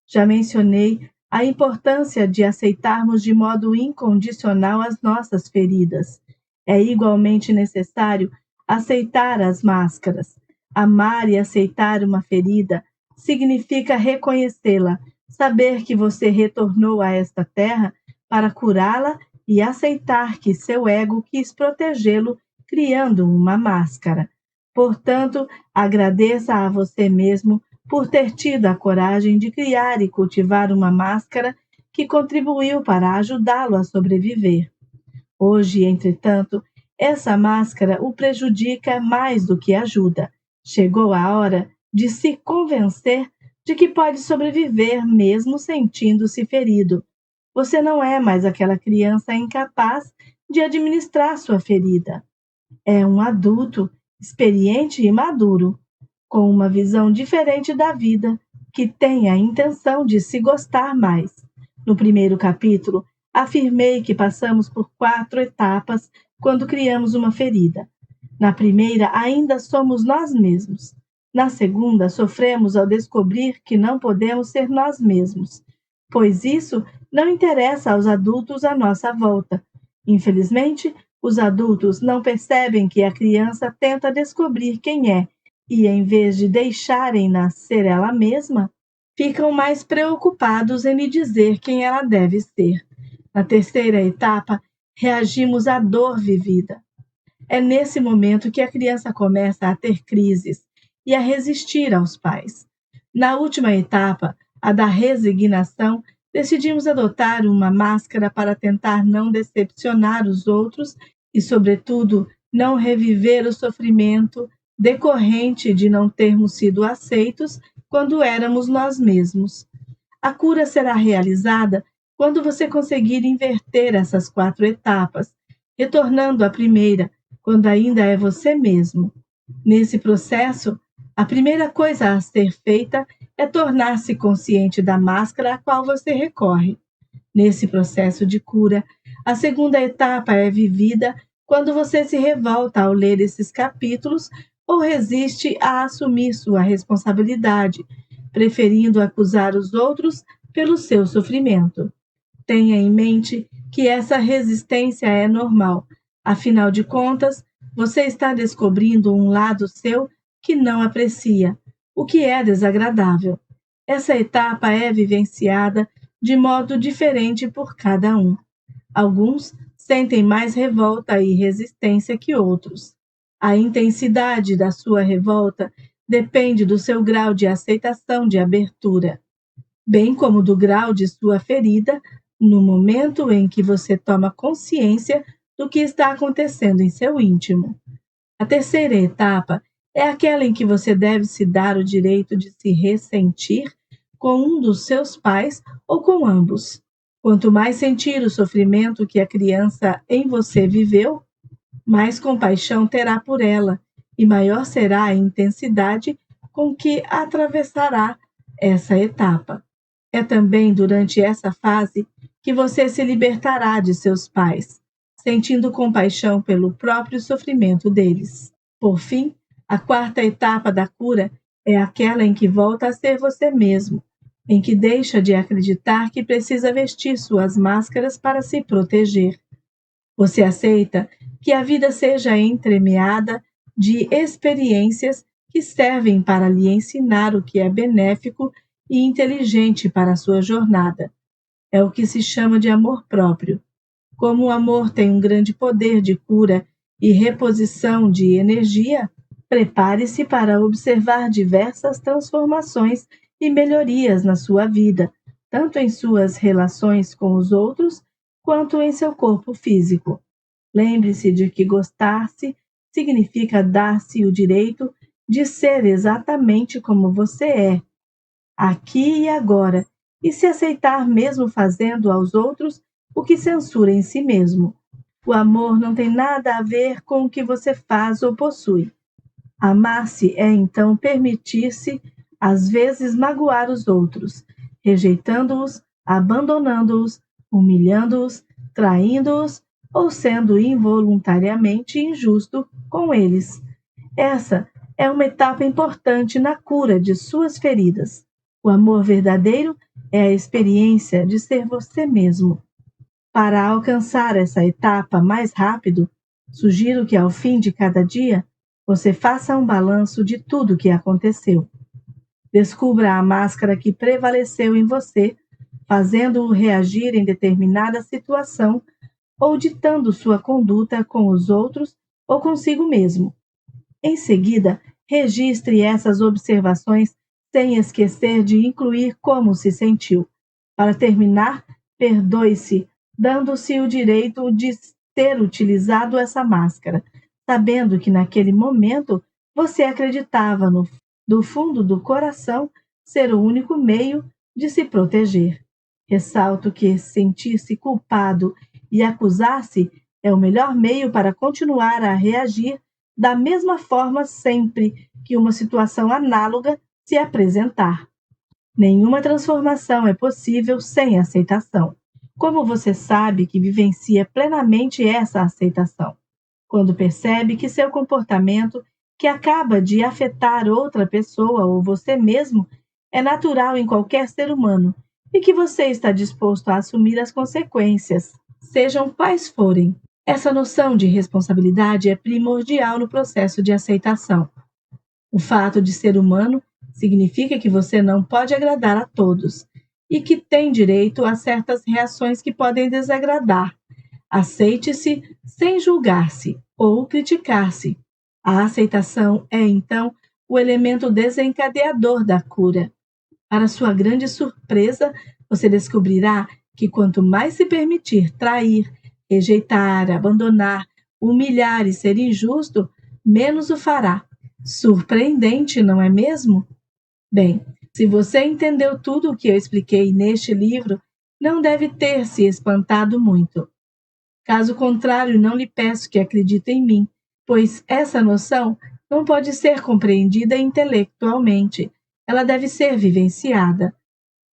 Já mencionei a importância de aceitarmos de modo incondicional as nossas feridas. É igualmente necessário aceitar as máscaras. Amar e aceitar uma ferida significa reconhecê-la, saber que você retornou a esta terra para curá-la e aceitar que seu ego quis protegê-lo criando uma máscara. Portanto, agradeça a você mesmo por ter tido a coragem de criar e cultivar uma máscara que contribuiu para ajudá-lo a sobreviver. Hoje, entretanto, essa máscara o prejudica mais do que ajuda. Chegou a hora de se convencer de que pode sobreviver mesmo sentindo-se ferido. Você não é mais aquela criança incapaz de administrar sua ferida. É um adulto experiente e maduro, com uma visão diferente da vida, que tem a intenção de se gostar mais. No primeiro capítulo, afirmei que passamos por 4 etapas quando criamos uma ferida. Na primeira, ainda somos nós mesmos. Na segunda, sofremos ao descobrir que não podemos ser nós mesmos, pois isso não interessa aos adultos à nossa volta. Infelizmente, os adultos não percebem que a criança tenta descobrir quem é e, em vez de deixarem-na ser ela mesma, ficam mais preocupados em lhe dizer quem ela deve ser. Na terceira etapa, reagimos à dor vivida. É nesse momento que a criança começa a ter crises e a resistir aos pais. Na última etapa, a da resignação, decidimos adotar uma máscara para tentar não decepcionar os outros e, sobretudo, não reviver o sofrimento decorrente de não termos sido aceitos quando éramos nós mesmos. A cura será realizada quando você conseguir inverter essas 4 etapas, retornando à primeira, quando ainda é você mesmo. Nesse processo, a primeira coisa a ser feita é tornar-se consciente da máscara a qual você recorre. Nesse processo de cura, a segunda etapa é vivida quando você se revolta ao ler esses capítulos ou resiste a assumir sua responsabilidade, preferindo acusar os outros pelo seu sofrimento. Tenha em mente que essa resistência é normal. Afinal de contas, você está descobrindo um lado seu que não aprecia, o que é desagradável. Essa etapa é vivenciada de modo diferente por cada um. Alguns sentem mais revolta e resistência que outros. A intensidade da sua revolta depende do seu grau de aceitação de abertura, bem como do grau de sua ferida no momento em que você toma consciência do que está acontecendo em seu íntimo. A terceira etapa é aquela em que você deve se dar o direito de se ressentir com um dos seus pais ou com ambos. Quanto mais sentir o sofrimento que a criança em você viveu, mais compaixão terá por ela e maior será a intensidade com que atravessará essa etapa. É também durante essa fase que você se libertará de seus pais, sentindo compaixão pelo próprio sofrimento deles. Por fim, a quarta etapa da cura é aquela em que volta a ser você mesmo, em que deixa de acreditar que precisa vestir suas máscaras para se proteger. Você aceita que a vida seja entremeada de experiências que servem para lhe ensinar o que é benéfico e inteligente para a sua jornada. É o que se chama de amor próprio. Como o amor tem um grande poder de cura e reposição de energia, prepare-se para observar diversas transformações e melhorias na sua vida, tanto em suas relações com os outros quanto em seu corpo físico. Lembre-se de que gostar-se significa dar-se o direito de ser exatamente como você é, aqui e agora, e se aceitar mesmo fazendo aos outros o que censura em si mesmo. O amor não tem nada a ver com o que você faz ou possui. Amar-se é então permitir-se, às vezes, magoar os outros, rejeitando-os, abandonando-os, humilhando-os, traindo-os ou sendo involuntariamente injusto com eles. Essa é uma etapa importante na cura de suas feridas. O amor verdadeiro é a experiência de ser você mesmo. Para alcançar essa etapa mais rápido, sugiro que ao fim de cada dia você faça um balanço de tudo o que aconteceu. Descubra a máscara que prevaleceu em você, fazendo-o reagir em determinada situação ou ditando sua conduta com os outros ou consigo mesmo. Em seguida, registre essas observações sem esquecer de incluir como se sentiu. Para terminar, perdoe-se, dando-se o direito de ter utilizado essa máscara, sabendo que naquele momento você acreditava do fundo do coração ser o único meio de se proteger. Ressalto que sentir-se culpado e acusar-se é o melhor meio para continuar a reagir da mesma forma sempre que uma situação análoga se apresentar. Nenhuma transformação é possível sem aceitação. Como você sabe que vivencia plenamente essa aceitação? Quando percebe que seu comportamento, que acaba de afetar outra pessoa ou você mesmo, é natural em qualquer ser humano e que você está disposto a assumir as consequências, sejam quais forem. Essa noção de responsabilidade é primordial no processo de aceitação. O fato de ser humano significa que você não pode agradar a todos e que tem direito a certas reações que podem desagradar. Aceite-se sem julgar-se ou criticar-se. A aceitação é, então, o elemento desencadeador da cura. Para sua grande surpresa, você descobrirá que quanto mais se permitir trair, rejeitar, abandonar, humilhar e ser injusto, menos o fará. Surpreendente, não é mesmo? Bem, se você entendeu tudo o que eu expliquei neste livro, não deve ter se espantado muito. Caso contrário, não lhe peço que acredite em mim, pois essa noção não pode ser compreendida intelectualmente. Ela deve ser vivenciada.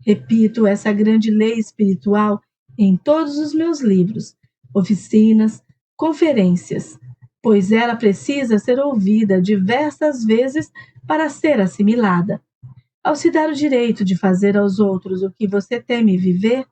Repito essa grande lei espiritual em todos os meus livros, oficinas, conferências, pois ela precisa ser ouvida diversas vezes para ser assimilada. Ao se dar o direito de fazer aos outros o que você teme viver,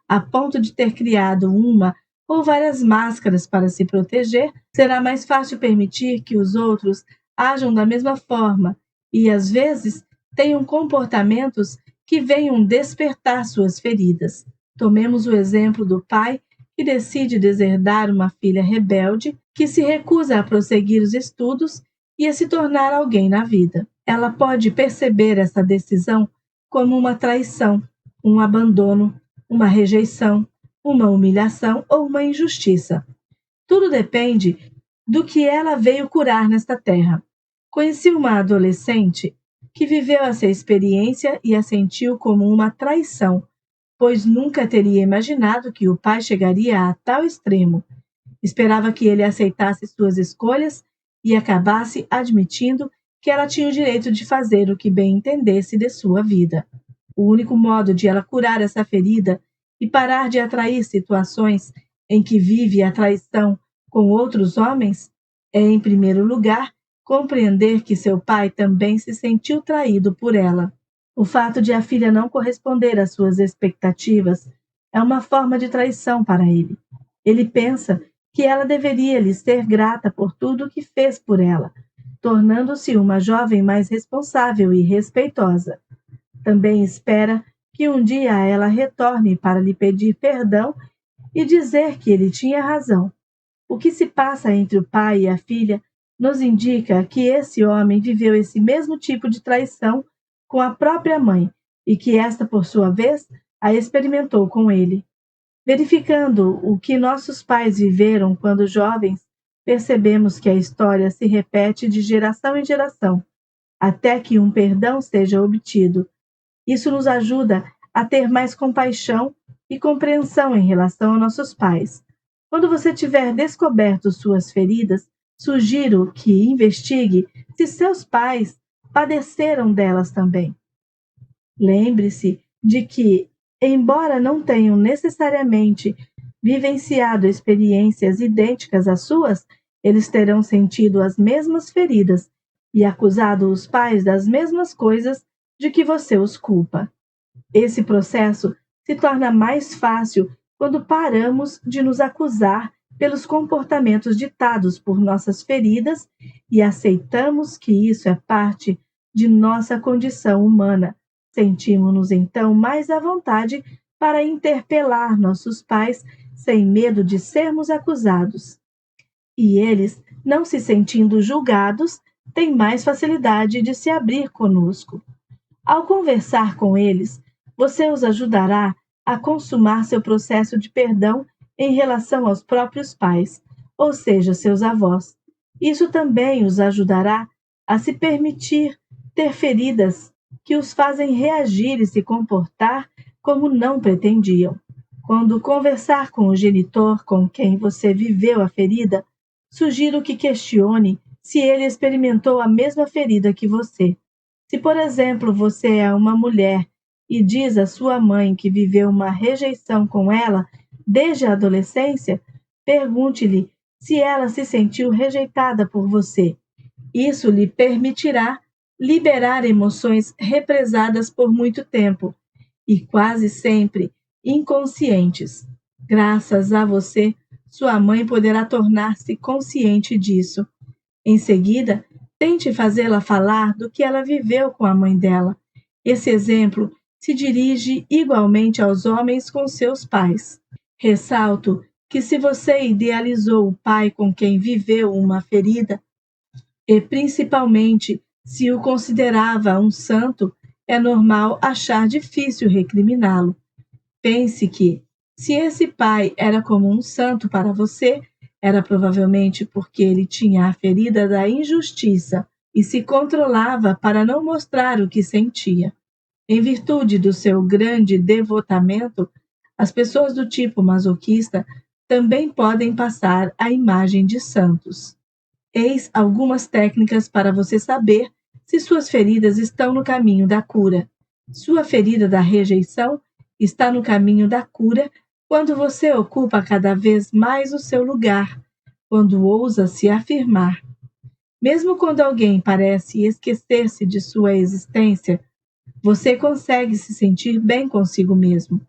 a ponto de ter criado uma ou várias máscaras para se proteger, será mais fácil permitir que os outros ajam da mesma forma e, às vezes, tenham comportamentos que venham despertar suas feridas. Tomemos o exemplo do pai que decide deserdar uma filha rebelde que se recusa a prosseguir os estudos e a se tornar alguém na vida. Ela pode perceber essa decisão como uma traição, um abandono, uma rejeição, uma humilhação ou uma injustiça. Tudo depende do que ela veio curar nesta terra. Conheci uma adolescente que viveu essa experiência e a sentiu como uma traição, pois nunca teria imaginado que o pai chegaria a tal extremo. Esperava que ele aceitasse suas escolhas e acabasse admitindo que ela tinha o direito de fazer o que bem entendesse de sua vida. O único modo de ela curar essa ferida e parar de atrair situações em que vive a traição com outros homens é, em primeiro lugar, compreender que seu pai também se sentiu traído por ela. O fato de a filha não corresponder às suas expectativas é uma forma de traição para ele. Ele pensa que ela deveria lhe ser grata por tudo o que fez por ela, tornando-se uma jovem mais responsável e respeitosa. Também espera que um dia ela retorne para lhe pedir perdão e dizer que ele tinha razão. O que se passa entre o pai e a filha nos indica que esse homem viveu esse mesmo tipo de traição com a própria mãe e que esta, por sua vez, a experimentou com ele. Verificando o que nossos pais viveram quando jovens, percebemos que a história se repete de geração em geração, até que um perdão seja obtido. Isso nos ajuda a ter mais compaixão e compreensão em relação a nossos pais. Quando você tiver descoberto suas feridas, sugiro que investigue se seus pais padeceram delas também. Lembre-se de que, embora não tenham necessariamente vivenciado experiências idênticas às suas, eles terão sentido as mesmas feridas e acusado os pais das mesmas coisas de que você os culpa. Esse processo se torna mais fácil quando paramos de nos acusar pelos comportamentos ditados por nossas feridas e aceitamos que isso é parte de nossa condição humana. Sentimos-nos então mais à vontade para interpelar nossos pais sem medo de sermos acusados. E eles, não se sentindo julgados, têm mais facilidade de se abrir conosco. Ao conversar com eles, você os ajudará a consumar seu processo de perdão em relação aos próprios pais, ou seja, seus avós. Isso também os ajudará a se permitir ter feridas que os fazem reagir e se comportar como não pretendiam. Quando conversar com o genitor com quem você viveu a ferida, sugiro que questione se ele experimentou a mesma ferida que você. Se, por exemplo, você é uma mulher e diz à sua mãe que viveu uma rejeição com ela desde a adolescência, pergunte-lhe se ela se sentiu rejeitada por você. Isso lhe permitirá liberar emoções represadas por muito tempo e quase sempre inconscientes. Graças a você, sua mãe poderá tornar-se consciente disso. Em seguida, tente fazê-la falar do que ela viveu com a mãe dela. Esse exemplo se dirige igualmente aos homens com seus pais. Ressalto que se você idealizou o pai com quem viveu uma ferida, e principalmente se o considerava um santo, é normal achar difícil recriminá-lo. Pense que, se esse pai era como um santo para você, era provavelmente porque ele tinha a ferida da injustiça e se controlava para não mostrar o que sentia. Em virtude do seu grande devotamento, as pessoas do tipo masoquista também podem passar a imagem de santos. Eis algumas técnicas para você saber se suas feridas estão no caminho da cura. Sua ferida da rejeição está no caminho da cura quando você ocupa cada vez mais o seu lugar, quando ousa se afirmar. Mesmo quando alguém parece esquecer-se de sua existência, você consegue se sentir bem consigo mesmo.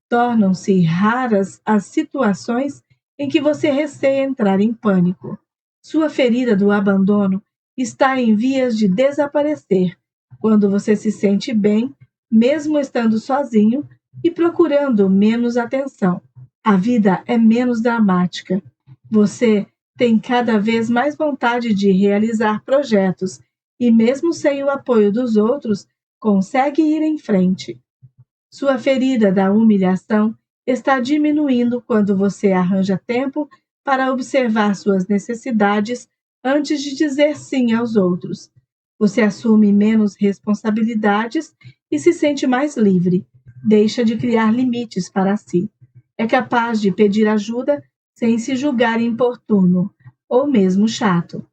Tornam-se raras as situações em que você receia entrar em pânico. Sua ferida do abandono está em vias de desaparecer quando você se sente bem, mesmo estando sozinho e procurando menos atenção. A vida é menos dramática. Você tem cada vez mais vontade de realizar projetos e, mesmo sem o apoio dos outros, consegue ir em frente. Sua ferida da humilhação está diminuindo quando você arranja tempo para observar suas necessidades antes de dizer sim aos outros. Você assume menos responsabilidades e se sente mais livre. Deixa de criar limites para si. É capaz de pedir ajuda sem se julgar importuno ou mesmo chato.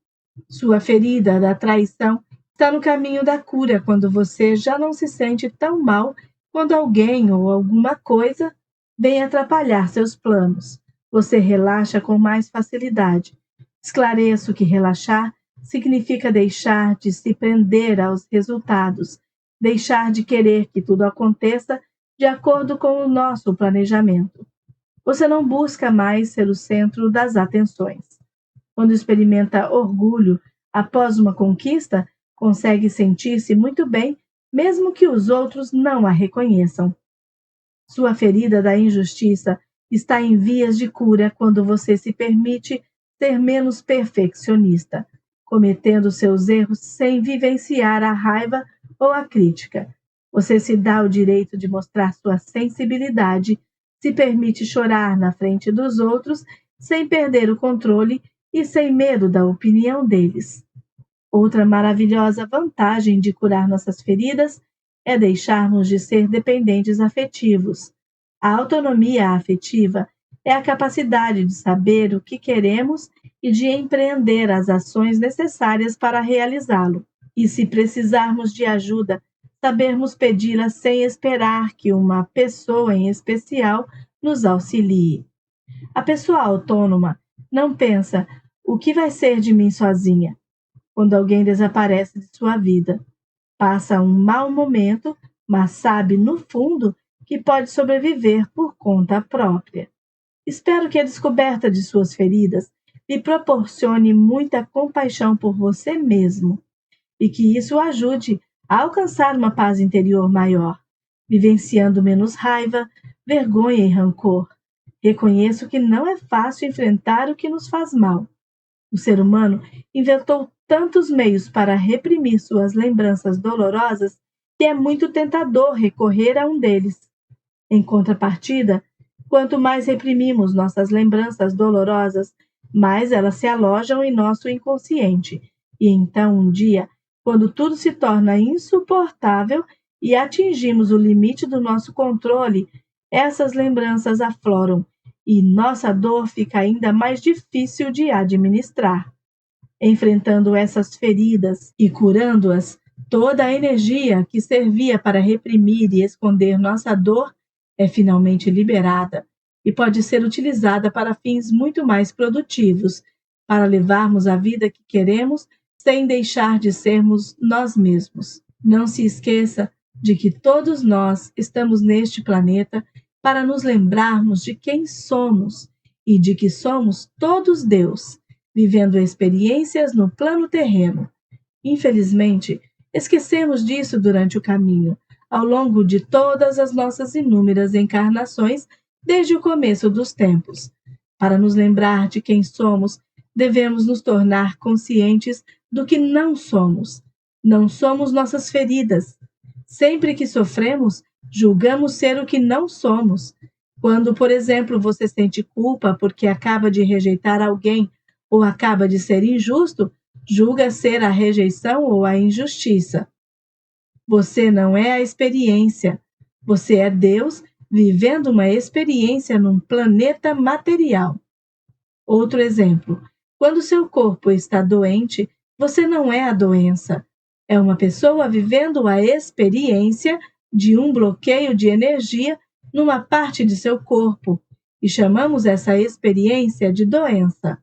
Sua ferida da traição está no caminho da cura quando você já não se sente tão mal quando alguém ou alguma coisa vem atrapalhar seus planos. Você relaxa com mais facilidade. Esclareço que relaxar significa deixar de se prender aos resultados, deixar de querer que tudo aconteça de acordo com o nosso planejamento. Você não busca mais ser o centro das atenções. Quando experimenta orgulho após uma conquista, consegue sentir-se muito bem, mesmo que os outros não a reconheçam. Sua ferida da injustiça está em vias de cura quando você se permite ser menos perfeccionista, cometendo seus erros sem vivenciar a raiva ou a crítica. Você se dá o direito de mostrar sua sensibilidade, se permite chorar na frente dos outros sem perder o controle e sem medo da opinião deles. Outra maravilhosa vantagem de curar nossas feridas é deixarmos de ser dependentes afetivos. A autonomia afetiva é a capacidade de saber o que queremos e de empreender as ações necessárias para realizá-lo. E se precisarmos de ajuda, sabermos pedi-la sem esperar que uma pessoa em especial nos auxilie. A pessoa autônoma não pensa: o que vai ser de mim sozinha? Quando alguém desaparece de sua vida, passa um mau momento, mas sabe no fundo que pode sobreviver por conta própria. Espero que a descoberta de suas feridas lhe proporcione muita compaixão por você mesmo e que isso o ajude a alcançar uma paz interior maior, vivenciando menos raiva, vergonha e rancor. Reconheço que não é fácil enfrentar o que nos faz mal. O ser humano inventou tantos meios para reprimir suas lembranças dolorosas que é muito tentador recorrer a um deles. Em contrapartida, quanto mais reprimimos nossas lembranças dolorosas, mais elas se alojam em nosso inconsciente. E então, um dia, quando tudo se torna insuportável e atingimos o limite do nosso controle, essas lembranças afloram e nossa dor fica ainda mais difícil de administrar. Enfrentando essas feridas e curando-as, toda a energia que servia para reprimir e esconder nossa dor é finalmente liberada e pode ser utilizada para fins muito mais produtivos, para levarmos a vida que queremos sem deixar de sermos nós mesmos. Não se esqueça de que todos nós estamos neste planeta para nos lembrarmos de quem somos e de que somos todos Deus, vivendo experiências no plano terreno. Infelizmente, esquecemos disso durante o caminho, ao longo de todas as nossas inúmeras encarnações desde o começo dos tempos. Para nos lembrar de quem somos, devemos nos tornar conscientes do que não somos. Não somos nossas feridas. Sempre que sofremos, julgamos ser o que não somos. Quando, por exemplo, você sente culpa porque acaba de rejeitar alguém ou acaba de ser injusto, julga ser a rejeição ou a injustiça. Você não é a experiência. Você é Deus vivendo uma experiência num planeta material. Outro exemplo. Quando seu corpo está doente, você não é a doença. É uma pessoa vivendo a experiência de um bloqueio de energia numa parte de seu corpo, e chamamos essa experiência de doença.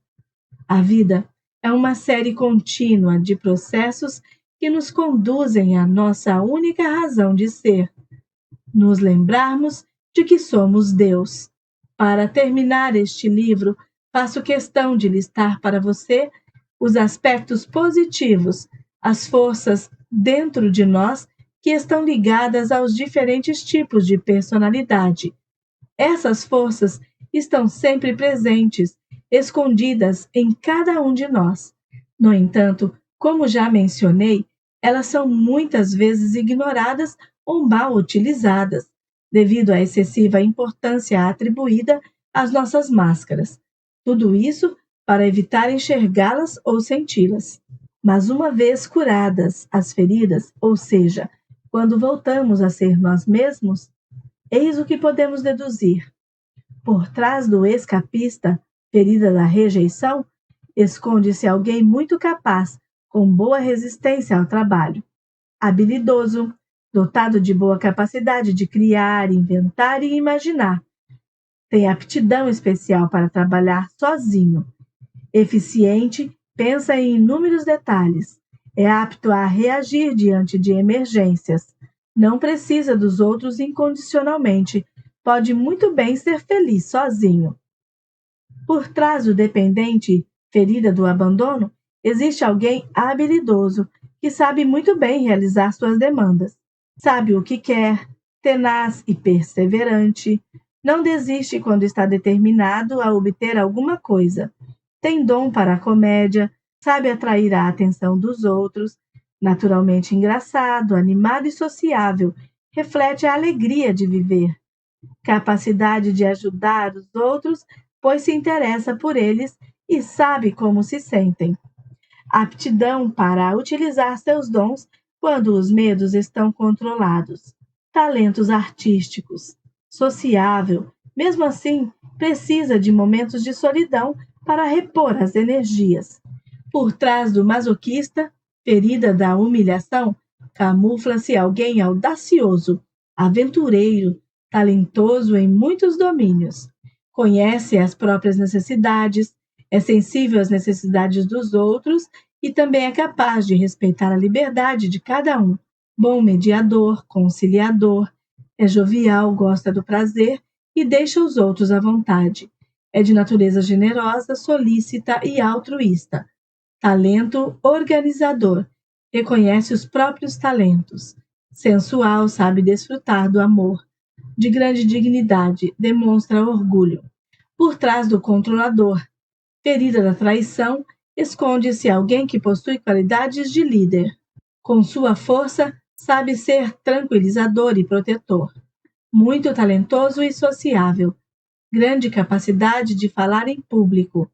A vida é uma série contínua de processos que nos conduzem à nossa única razão de ser, nos lembrarmos de que somos Deus. Para terminar este livro, faço questão de listar para você os aspectos positivos, as forças dentro de nós que estão ligadas aos diferentes tipos de personalidade. Essas forças estão sempre presentes, escondidas em cada um de nós. No entanto, como já mencionei, elas são muitas vezes ignoradas ou mal utilizadas, devido à excessiva importância atribuída às nossas máscaras. Tudo isso para evitar enxergá-las ou senti-las. Mas uma vez curadas as feridas, ou seja, quando voltamos a ser nós mesmos, eis o que podemos deduzir. Por trás do escapista, ferida da rejeição, esconde-se alguém muito capaz, com boa resistência ao trabalho, habilidoso, dotado de boa capacidade de criar, inventar e imaginar. Tem aptidão especial para trabalhar sozinho. Eficiente, pensa em inúmeros detalhes. É apto a reagir diante de emergências. Não precisa dos outros incondicionalmente. Pode muito bem ser feliz sozinho. Por trás do dependente, ferida do abandono, existe alguém habilidoso que sabe muito bem realizar suas demandas. Sabe o que quer, tenaz e perseverante. Não desiste quando está determinado a obter alguma coisa. Tem dom para a comédia, sabe atrair a atenção dos outros, naturalmente engraçado, animado e sociável, reflete a alegria de viver. Capacidade de ajudar os outros, pois se interessa por eles e sabe como se sentem. Aptidão para utilizar seus dons quando os medos estão controlados. Talentos artísticos. Sociável, mesmo assim, precisa de momentos de solidão para repor as energias. Por trás do masoquista, ferida da humilhação, camufla-se alguém audacioso, aventureiro, talentoso em muitos domínios. Conhece as próprias necessidades, é sensível às necessidades dos outros e também é capaz de respeitar a liberdade de cada um. Bom mediador, conciliador, é jovial, gosta do prazer e deixa os outros à vontade. É de natureza generosa, solícita e altruísta. Talento organizador, reconhece os próprios talentos. Sensual, sabe desfrutar do amor. De grande dignidade, demonstra orgulho. Por trás do controlador, ferida da traição, esconde-se alguém que possui qualidades de líder. Com sua força, sabe ser tranquilizador e protetor. Muito talentoso e sociável. Grande capacidade de falar em público.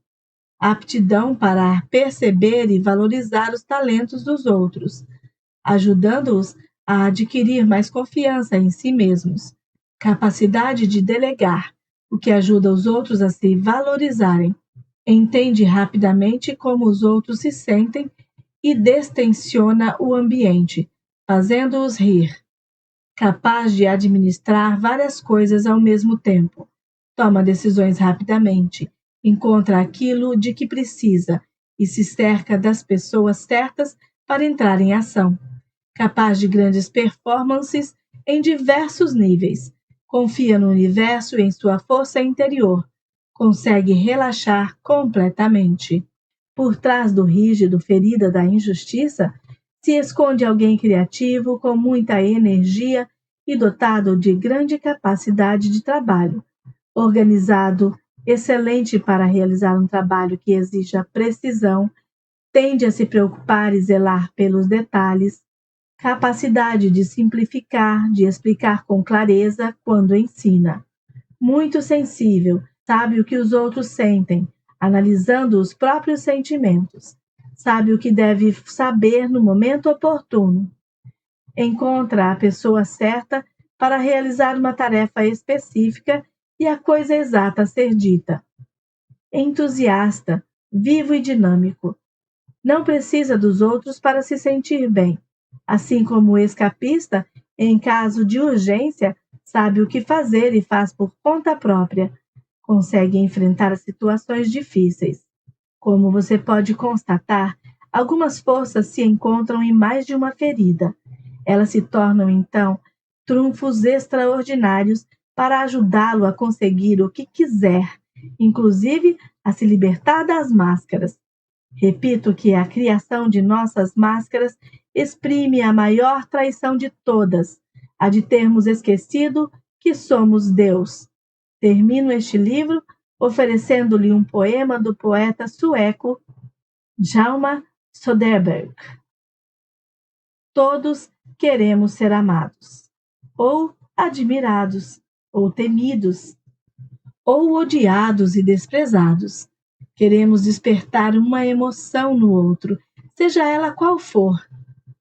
Aptidão para perceber e valorizar os talentos dos outros, ajudando-os a adquirir mais confiança em si mesmos. Capacidade de delegar, o que ajuda os outros a se valorizarem. Entende rapidamente como os outros se sentem e distensiona o ambiente, fazendo-os rir. Capaz de administrar várias coisas ao mesmo tempo. Toma decisões rapidamente, encontra aquilo de que precisa e se cerca das pessoas certas para entrar em ação. Capaz de grandes performances em diversos níveis. Confia no universo e em sua força interior. Consegue relaxar completamente. Por trás do rígido ferida da injustiça, se esconde alguém criativo, com muita energia e dotado de grande capacidade de trabalho. Organizado, excelente para realizar um trabalho que exija precisão, tende a se preocupar e zelar pelos detalhes, capacidade de simplificar, de explicar com clareza quando ensina. Muito sensível, sabe o que os outros sentem, analisando os próprios sentimentos. Sabe o que deve saber no momento oportuno. Encontra a pessoa certa para realizar uma tarefa específica e a coisa exata a ser dita. Entusiasta, vivo e dinâmico. Não precisa dos outros para se sentir bem. Assim como o escapista, em caso de urgência, sabe o que fazer e faz por conta própria. Consegue enfrentar as situações difíceis. Como você pode constatar, algumas forças se encontram em mais de uma ferida. Elas se tornam, então, trunfos extraordinários para ajudá-lo a conseguir o que quiser, inclusive a se libertar das máscaras. Repito que a criação de nossas máscaras exprime a maior traição de todas, a de termos esquecido que somos Deus. Termino este livro oferecendo-lhe um poema do poeta sueco Hjalmar Söderberg. Todos queremos ser amados, ou admirados, ou temidos, ou odiados e desprezados. Queremos despertar uma emoção no outro, seja ela qual for.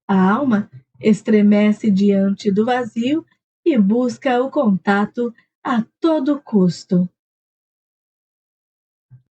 A alma estremece diante do vazio e busca o contato a todo custo.